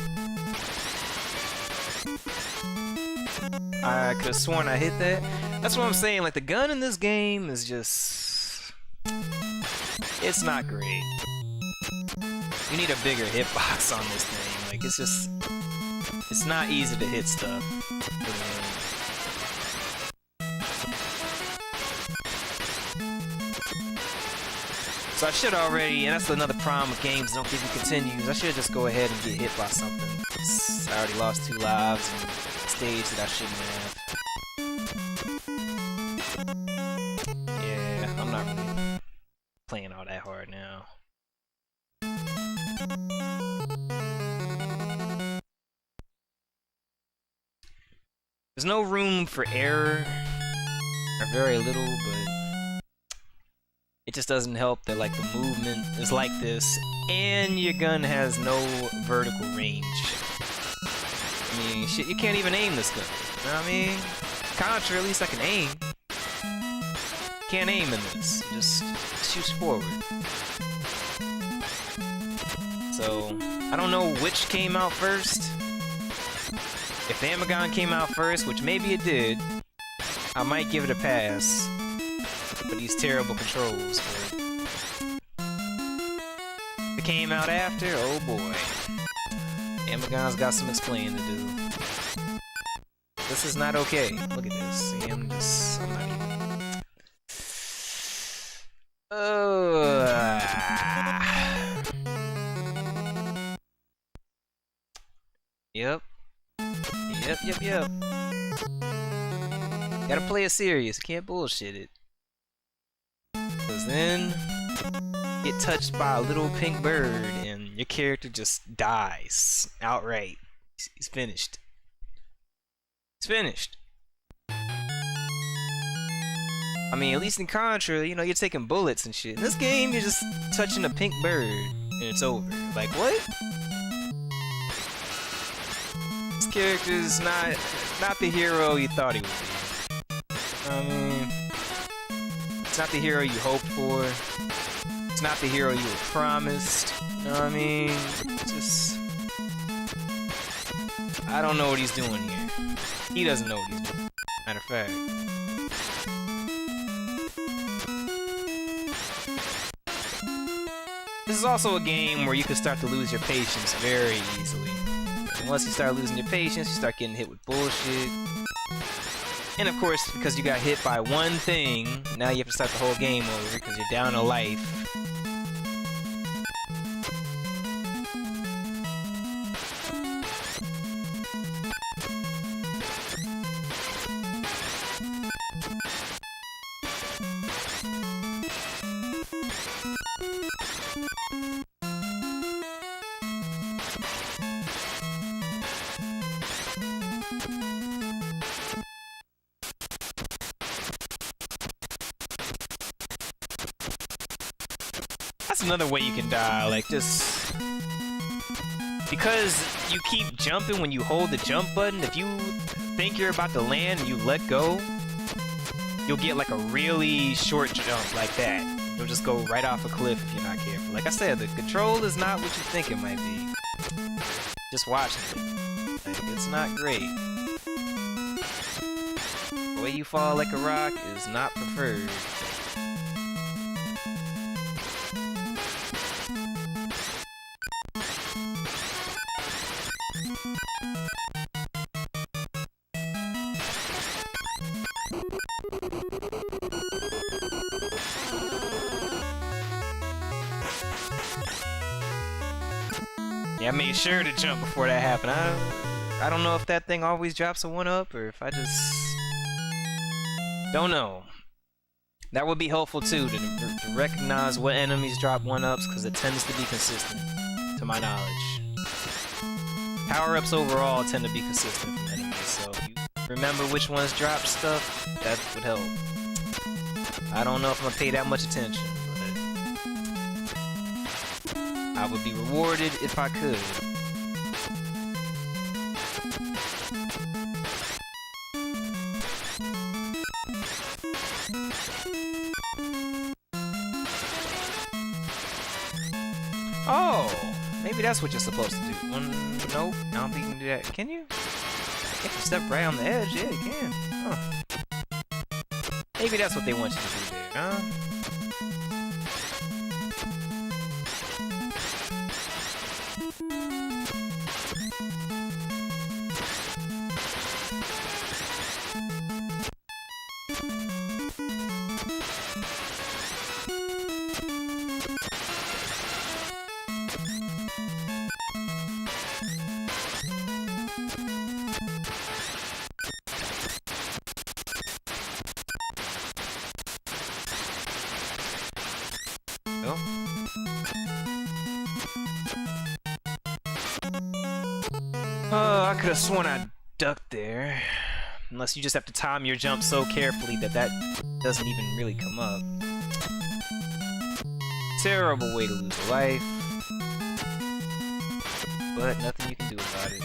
I could have sworn I hit that. That's what I'm saying, like the gun in this game is just... it's not great. You need a bigger hitbox on this thing. Like it's just... it's not easy to hit stuff. So I should already, and that's another problem with games don't give you continues. I should just go ahead and get hit by something. I already lost 2 lives in a stage that I shouldn't have. Yeah, I'm not really playing all that hard now. There's no room for error, or very little, but it just doesn't help that like the movement is like this, and your gun has no vertical range. I mean, shit, you can't even aim this gun. You know what I mean? Contra, at least I can aim. Can't aim in this. It just shoots forward. So, I don't know which came out first. If Amagon came out first, which maybe it did, I might give it a pass for these terrible controls. But if it came out after, oh boy. Amagon's got some explaining to do. This is not okay. Look at this. See, I'm not even... Yep. Yep. Gotta play it serious. Can't bullshit it. Cause then get touched by a little pink bird and your character just dies outright. He's finished. He's finished. I mean, at least in Contra, you know, you're taking bullets and shit. In this game, you're just touching a pink bird and it's over. Like, what? This character's not the hero you thought he would be. I mean, it's not the hero you hoped for. It's not the hero you were promised. You know what I mean? Just... I don't know what he's doing here. He doesn't know what he's doing. Matter of fact. This is also a game where you can start to lose your patience very easily. And once you start losing your patience, you start getting hit with bullshit. And of course, because you got hit by one thing, now you have to start the whole game over because you're down a life. That's another way you can die, like just... Because you keep jumping when you hold the jump button, if you think you're about to land and you let go, you'll get like a really short jump like that. You'll just go right off a cliff if you're not careful. Like I said, the control is not what you think it might be. Just watching it. Like, it's not great. The way you fall like a rock is not preferred. I made sure to jump before that happened. I don't know if that thing always drops a 1-up or if I just don't know. That would be helpful too to recognize what enemies drop 1-ups because it tends to be consistent, to my knowledge. Power-ups overall tend to be consistent from enemies, so if you remember which ones drop stuff, that would help. I don't know if I'm gonna pay that much attention, but I would be rewarded if I could. Oh, maybe that's what you're supposed to do. Nope, I don't think you can do that. Can you? If you step right on the edge, yeah, you can. Huh. Maybe that's what they want you to do there, huh? I could have sworn I ducked there. Unless you just have to time your jump so carefully that doesn't even really come up. Terrible way to lose a life. But nothing you can do about it.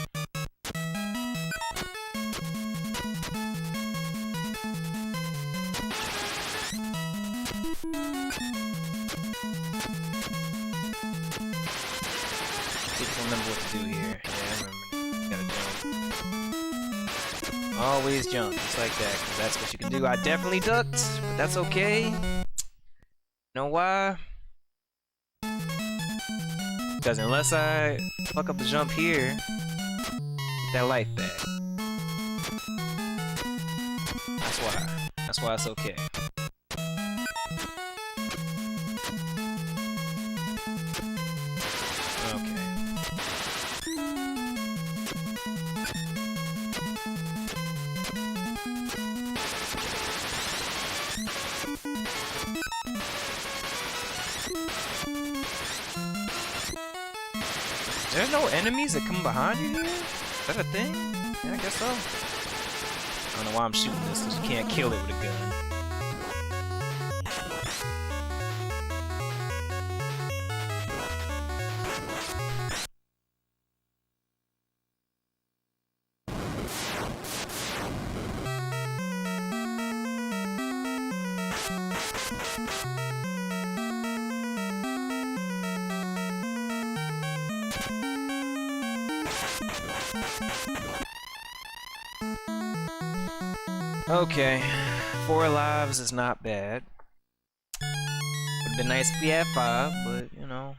See if I remember what to do here. Yeah, I remember. Gotta jump. Always jump, just like that, because that's what you can do. I definitely ducked, but that's okay. You know why? Because unless I fuck up the jump here, get that life back. That's why. That's why it's okay. There's no enemies that come behind you here? Is that a thing? Yeah, I guess so. I don't know why I'm shooting this, because you can't kill it with a gun. Okay, 4 lives is not bad. Would've been nice if we had 5, but you know,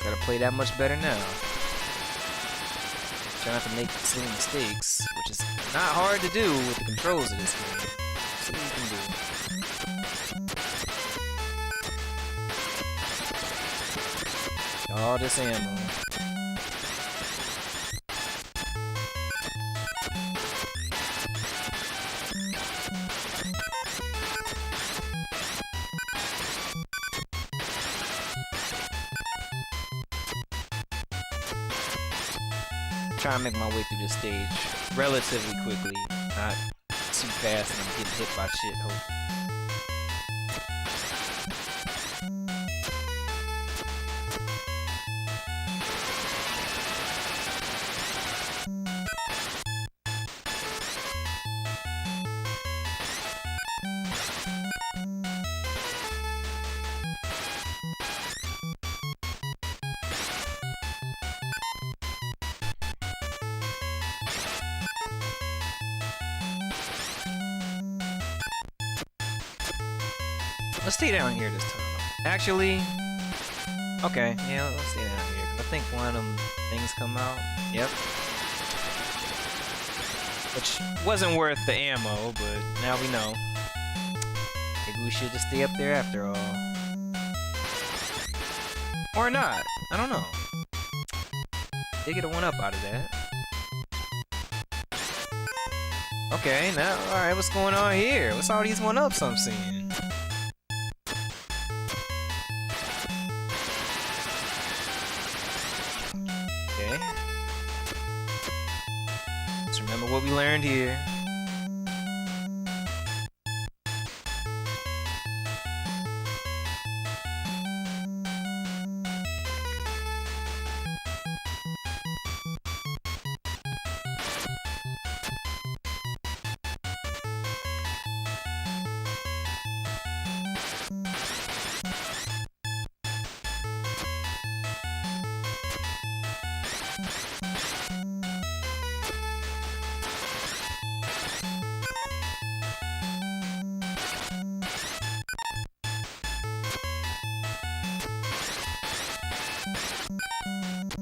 gotta play that much better now. Try not to make silly mistakes, which is not hard to do with the controls of this game. See what you can do. All this ammo. Try and make my way through this stage relatively quickly, not too fast and I'm getting hit by shit. Hope. Let's stay down here this time. Actually, okay, yeah, let's stay down here. Cause I think one of them things come out. Yep. Which wasn't worth the ammo, but now we know. Maybe we should just stay up there after all. Or not. I don't know. Did get a 1-up out of that. Okay, now, alright, what's going on here? What's all these 1-ups I'm seeing? Okay. Let's remember what we learned here.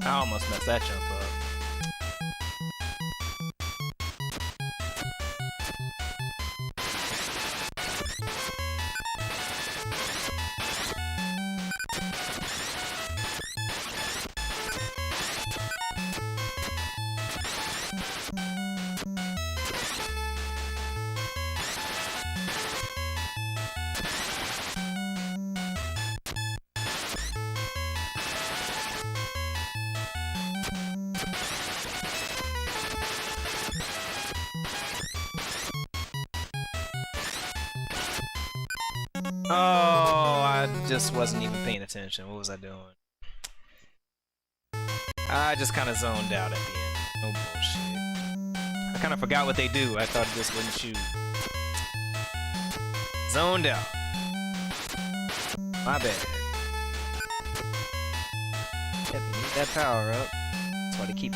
I almost messed that jump up. Oh, I just wasn't even paying attention. What was I doing? I just kind of zoned out at the end. No bullshit. I kind of forgot what they do. I thought this wouldn't shoot. Zoned out. My bad. Yep, you need that power up. That's why they keep...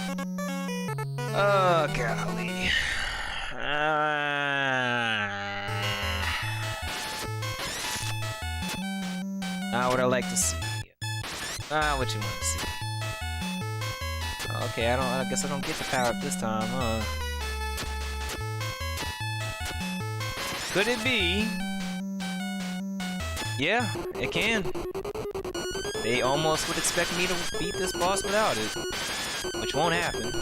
Oh, golly. What I like to see. What you want to see. Okay, I guess I don't get the power up this time, huh? Could it be? Yeah, it can. They almost would expect me to beat this boss without it, which won't happen.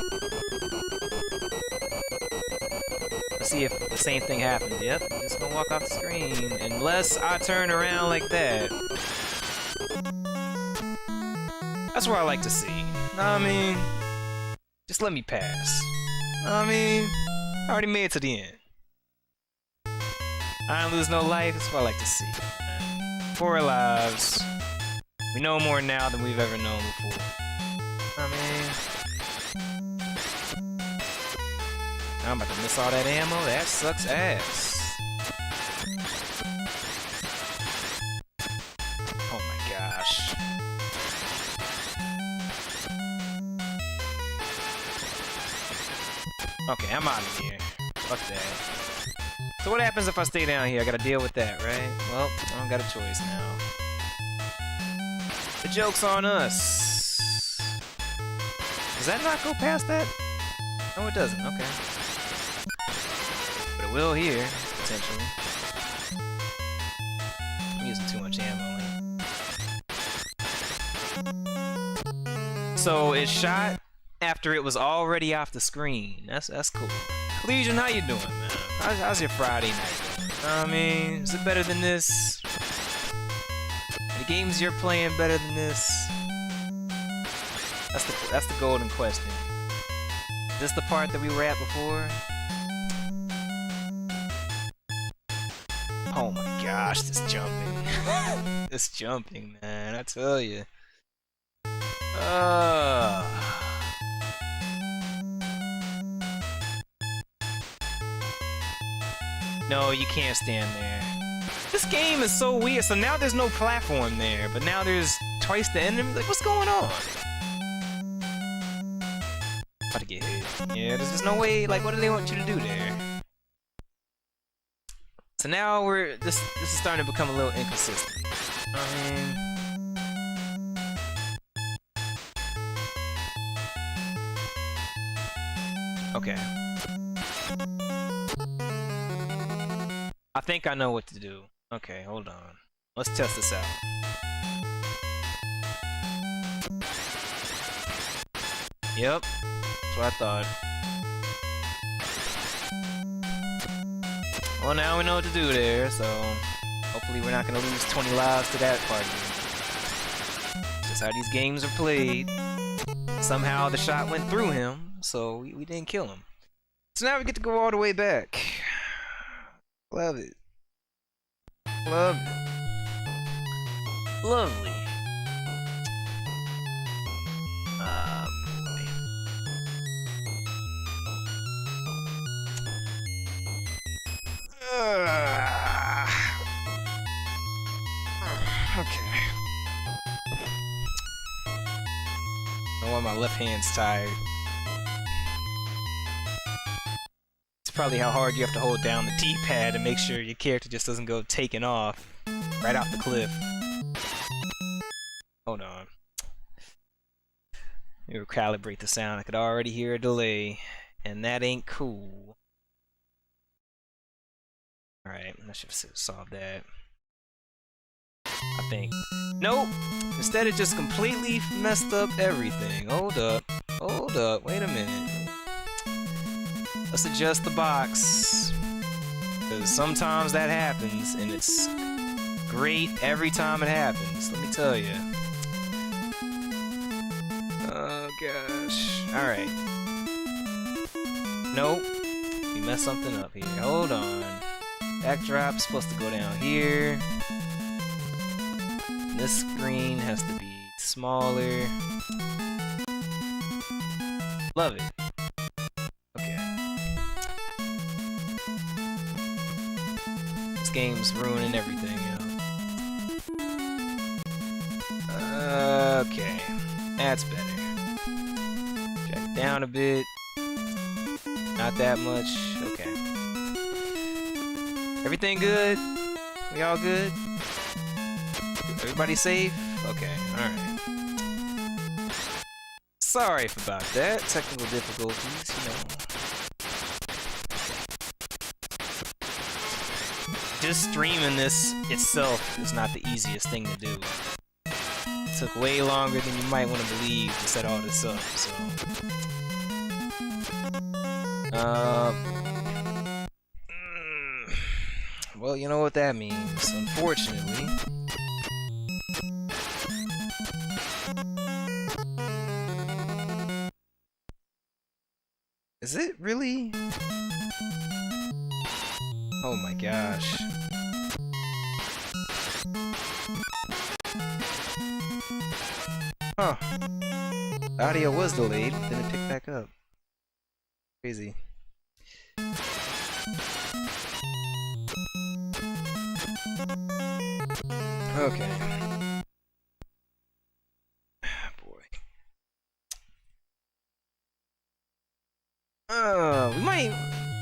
Let's see if the same thing happens. Yep, I'm just gonna walk off the screen unless I turn around like that. That's what I like to see. I mean, just let me pass. I mean, I already made it to the end. I don't lose no life. That's what I like to see. 4 lives. We know more now than we've ever known before. I mean, I'm about to miss all that ammo. That sucks ass. Oh my gosh. Okay, I'm out of here. Fuck that. So what happens if I stay down here? I gotta deal with that, right? Well, I don't got a choice now. The joke's on us. Does that not go past that? No, it doesn't. Okay. But it will here, potentially. I'm using too much ammo. So it shot after it was already off the screen. That's cool. Legion, how you doing, man? How's your Friday night? I mean, is it better than this? Are the games you're playing better than this? That's the golden question. Is this the part that we were at before? Oh my gosh, this jumping. This jumping, man, I tell you. No, you can't stand there. This game is so weird. So now there's no platform there, but now there's twice the enemy. Like, what's going on? About to get hit. Yeah, there's just no way. Like, what do they want you to do there? So now this is starting to become a little inconsistent. I mean, okay. I think I know what to do. Okay, hold on. Let's test this out. Yep, that's what I thought. Well, now we know what to do there, so hopefully we're not gonna lose 20 lives to that party. Just how these games are played. Somehow the shot went through him, so we didn't kill him. So now we get to go all the way back. Love it. Love it. Lovely. Okay. I want my left hand's tired. It's probably how hard you have to hold down the D-pad to make sure your character just doesn't go taking off right off the cliff. Hold on. Let me recalibrate the sound. I could already hear a delay, and that ain't cool. Alright, I should solve that. I think. Nope! Instead it just completely messed up everything. Hold up. Hold up. Wait a minute. Let's adjust the box. Because sometimes that happens, and it's great every time it happens. Let me tell you. Oh gosh. Alright. Nope. We messed something up here. Hold on. Backdrop's supposed to go down here. This screen has to be smaller. Love it. Okay. This game's ruining everything, yo. Okay. That's better. Drag it down a bit. Not that much. Okay. Everything good? We all good? Everybody safe? Okay, alright. Sorry about that. Technical difficulties, you know. Just streaming this itself is not the easiest thing to do. It took way longer than you might want to believe to set all this up, so... Well, you know what that means, unfortunately. Is it really? Oh my gosh. Huh. The audio was delayed, but then it picked back up. Crazy. Okay.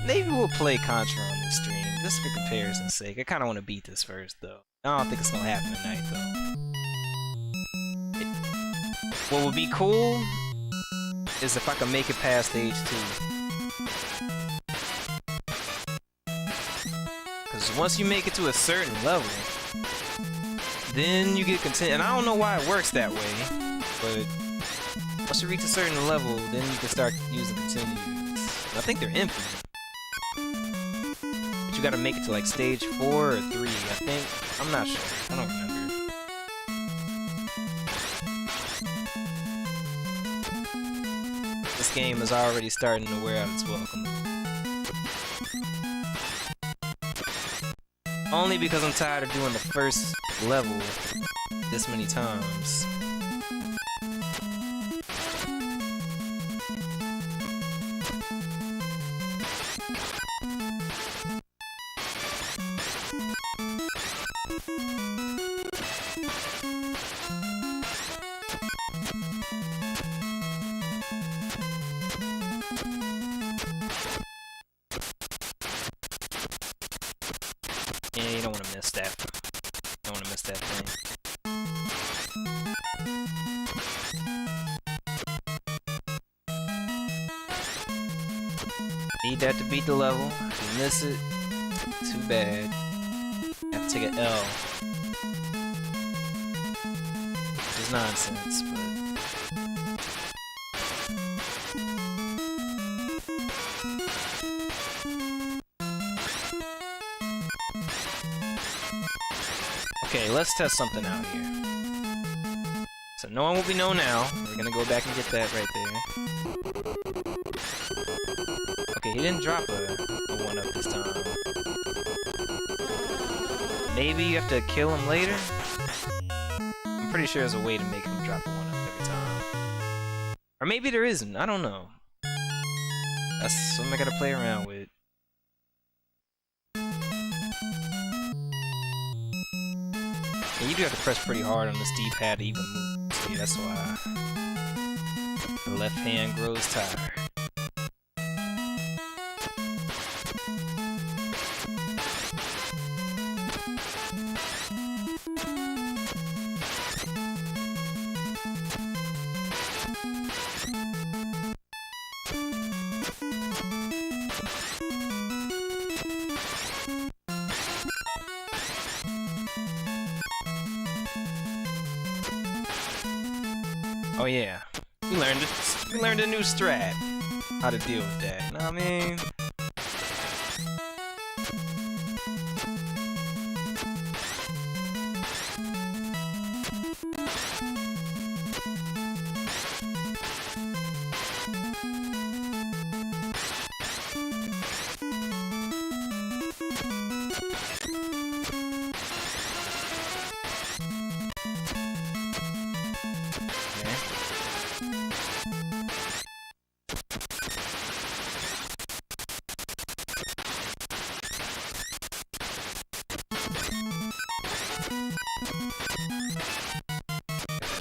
Maybe we'll play Contra on this stream, just for comparison's sake. I kind of want to beat this first, though. I don't think it's gonna happen tonight, though. What would be cool is if I can make it past stage 2. Because once you make it to a certain level, then you get content. And I don't know why it works that way, but once you reach a certain level, then you can start using continues. I think they're infinite. But you gotta make it to like stage 4 or 3, I think. I'm not sure. I don't remember. This game is already starting to wear out its welcome. Only because I'm tired of doing the first level this many times. Yeah, you don't want to miss that. Don't want to miss that thing. Need that to beat the level. If you miss it, too bad. You have to take an L. Which is nonsense, but... Okay, let's test something out here. So no one will be known now. We're gonna go back and get that right there. Okay, he didn't drop a 1-up this time. Maybe you have to kill him later? I'm pretty sure there's a way to make him drop a 1-up every time. Or maybe there isn't, I don't know. That's something I gotta play around with. And you do have to press pretty hard on this D-pad to even move. See, that's why the left hand grows tired. Oh yeah, we learned a new strat. How to deal with that, you know what I mean?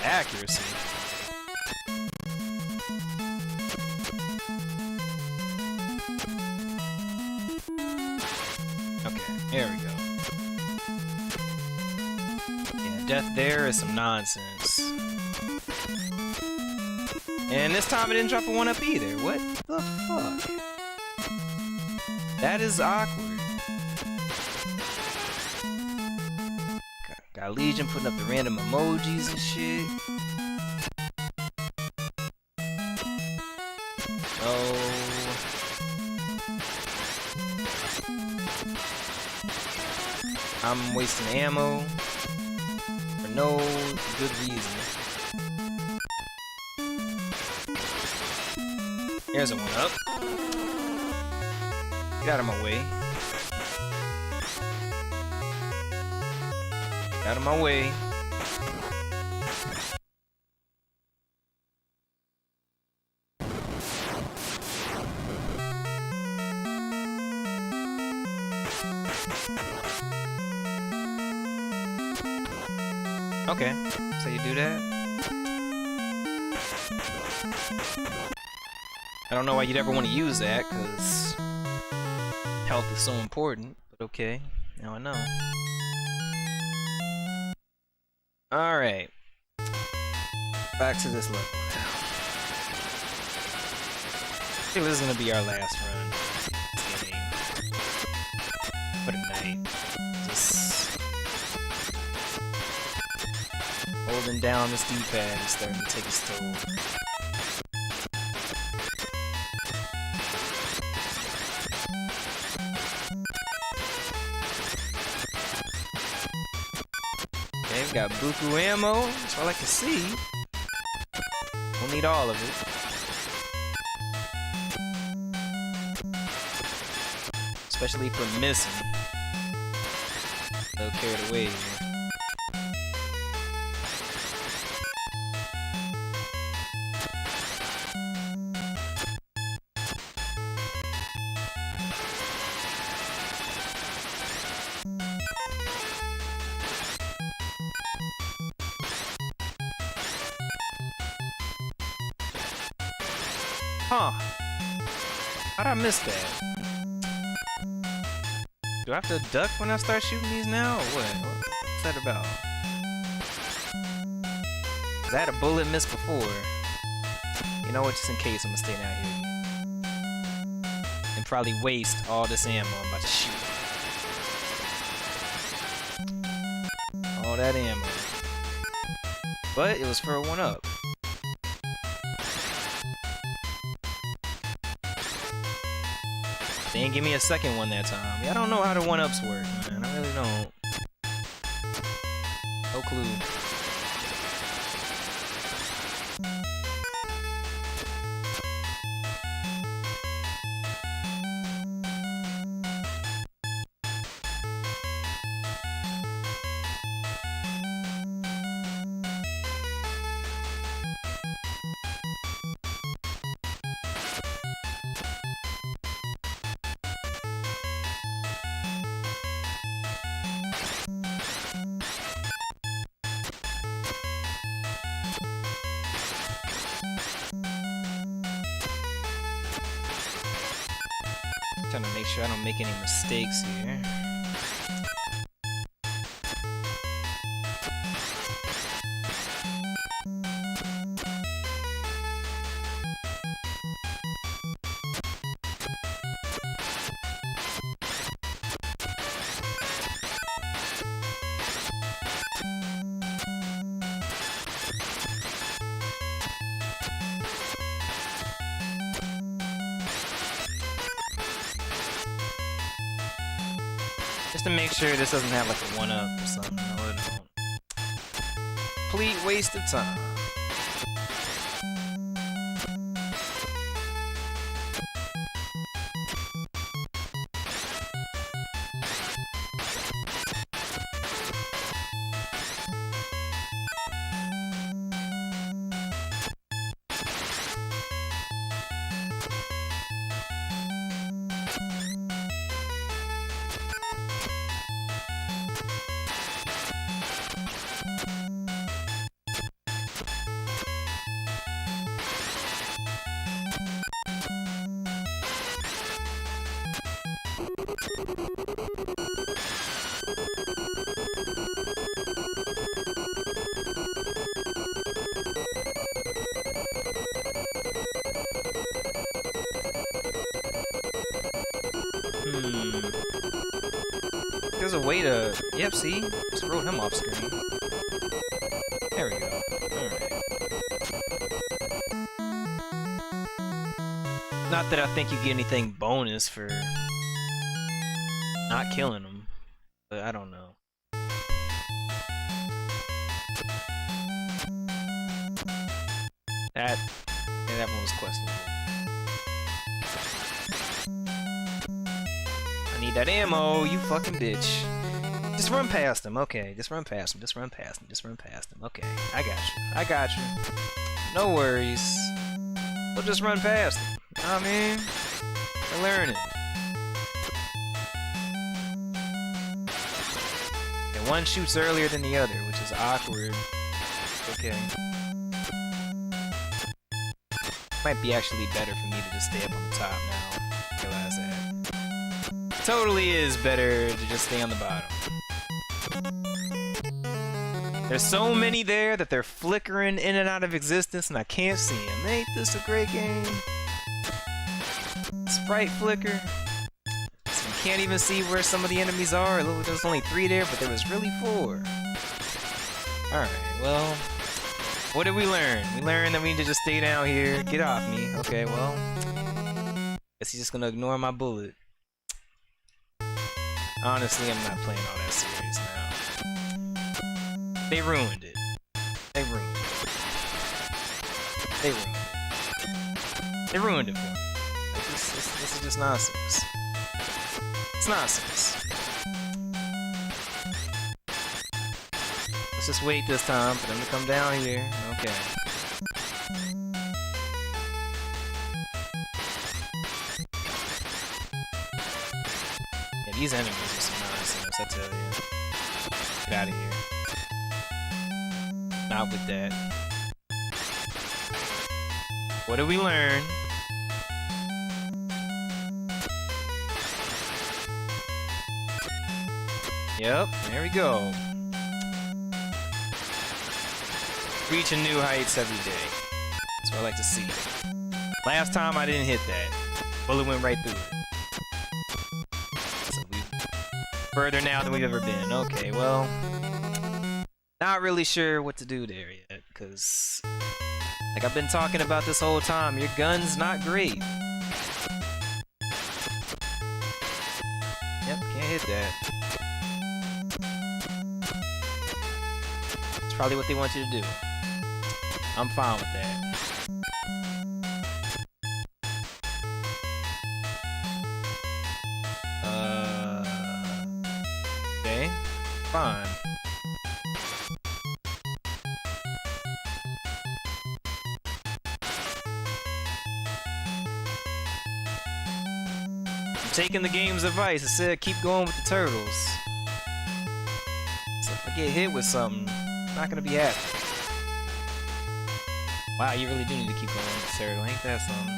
Accuracy. Okay, there we go. Yeah, death there is some nonsense. And this time it didn't drop a 1-up either. What the fuck? That is awkward. Got Legion putting up the random emojis and shit. Oh. I'm wasting ammo for no good reason. Here's a 1-up. Get out of my way. Out of my way. Okay, so you do that. I don't know why you'd ever want to use that, because health is so important, but okay, now I know. Alright. Back to this level now. I think this is gonna be our last run. Game. For tonight. Just holding down this D-pad is starting to take its toll. Okay, we got buku ammo, that's all I can see. We'll need all of it. Especially for missing. They'll carry it away here. Huh. How'd I miss that? Do I have to duck when I start shooting these now, or what? What's that about? 'Cause I had a bullet miss before. You know what, just in case, I'm gonna stay down here and probably waste all this ammo I'm about to shoot. All that ammo. But it was for a 1-up. They didn't give me a second one that time. Yeah, I don't know how the 1-ups work, man. I really don't. No clue. Trying to make sure I don't make any mistakes here. Just to make sure this doesn't have like a 1-up or something. No, it don't. Complete waste of time. There's a way to... Yep, see? Just wrote him off screen. There we go. Alright. Not that I think you get anything bonus for not killing him, but I don't know. That one was questionable. Need that ammo, you fucking bitch. Just run past him, okay. Just run past him, just run past him, just run past him. Okay, I got you. I got you. No worries. We'll just run past him. You know what I mean? We're learning. And one shoots earlier than the other, which is awkward. Okay. Might be actually better for me to just stay up on the top now. Realize that. Totally is better to just stay on the bottom. There's so many there that they're flickering in and out of existence and I can't see them. Ain't this a great game? Sprite flicker. So you can't even see where some of the enemies are. There's only 3 there, but there was really 4. Alright, well... What did we learn? We learned that we need to just stay down here. Get off me. Okay, well... Guess he's just gonna ignore my bullet. Honestly, I'm not playing all that serious now. They ruined it. They ruined it. They ruined it. They ruined it for me. Like, this is just nonsense. It's nonsense. Let's just wait this time for them to come down here. Okay. These enemies are some nonsense, I tell you. Get out of here. Not with that. What did we learn? Yep, there we go. Reaching new heights every day. That's what I like to see. Last time I didn't hit that. Bullet went right through it. Further now than we've ever been. Okay, well... Not really sure what to do there yet, because... Like I've been talking about this whole time, your gun's not great. Yep, can't hit that. probably what they want you to do. I'm fine with that. Okay, fine. I'm taking the game's advice. It said keep going with the turtles. So if I get hit with something, I'm not gonna be happy. Wow, you really do need to keep going with the turtle. Ain't that something?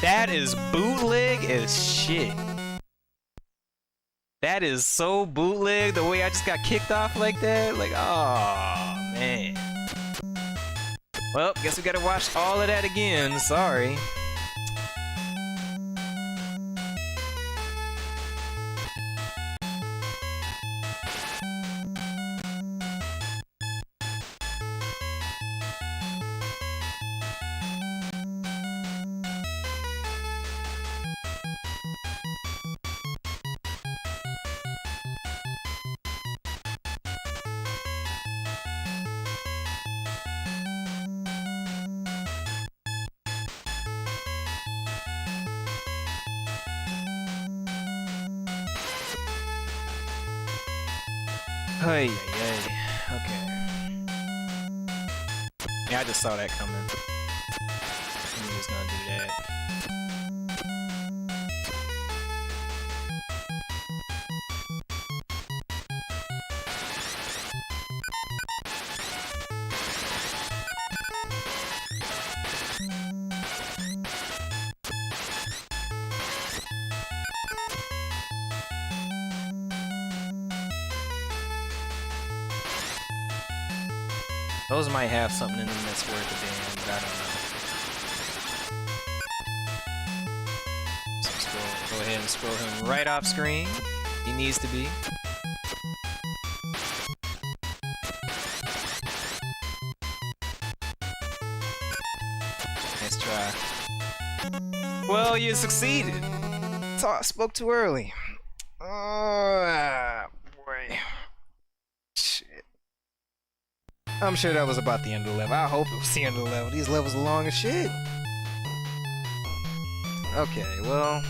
That is bootleg as shit. That is so bootleg, the way I just got kicked off like that. Like, oh man. Well, guess we gotta watch all of that again. Sorry. Hey, okay. Yeah, I just saw that coming. I knew he was gonna do that. Those might have something in them that's worth a damn, but I don't know. So go ahead and scroll him right off screen. He needs to be. Nice try. Well, you succeeded. Spoke too early. Oh, boy. I'm sure that was about the end of the level. I hope it was the end of the level. These levels are long as shit. Okay, well...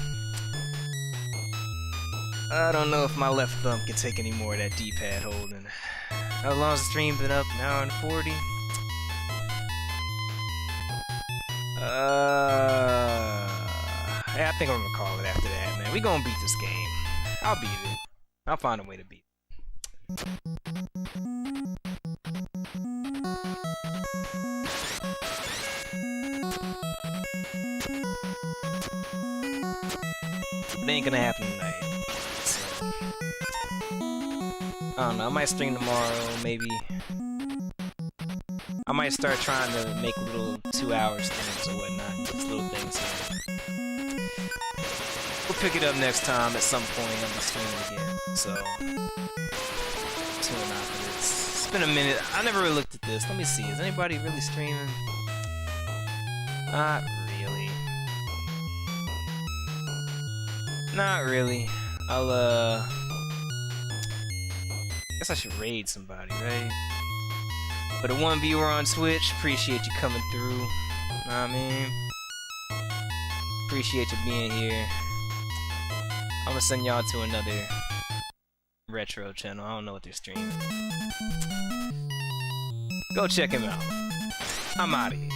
I don't know if my left thumb can take any more of that D-pad holding. How long's the stream been up? An hour and 40? Yeah, I think I'm gonna call it after that, man. We gonna beat this game. I'll beat it. I'll find a way to beat it. It ain't gonna happen tonight. So, I don't know, I might stream tomorrow, maybe. I might start trying to make little 2-hour streams or whatnot, just little things here. We'll pick it up next time at some point on the stream again, so. Tune out for this. It's been a minute, I never really looked at this. Let me see, is anybody really streaming? Not really. Not really. I'll, guess I should raid somebody, right? For the one viewer on Twitch, appreciate you coming through. Know what I mean? Appreciate you being here. I'm gonna send y'all to another retro channel. I don't know what they're streaming. Go check him out. I'm out of here.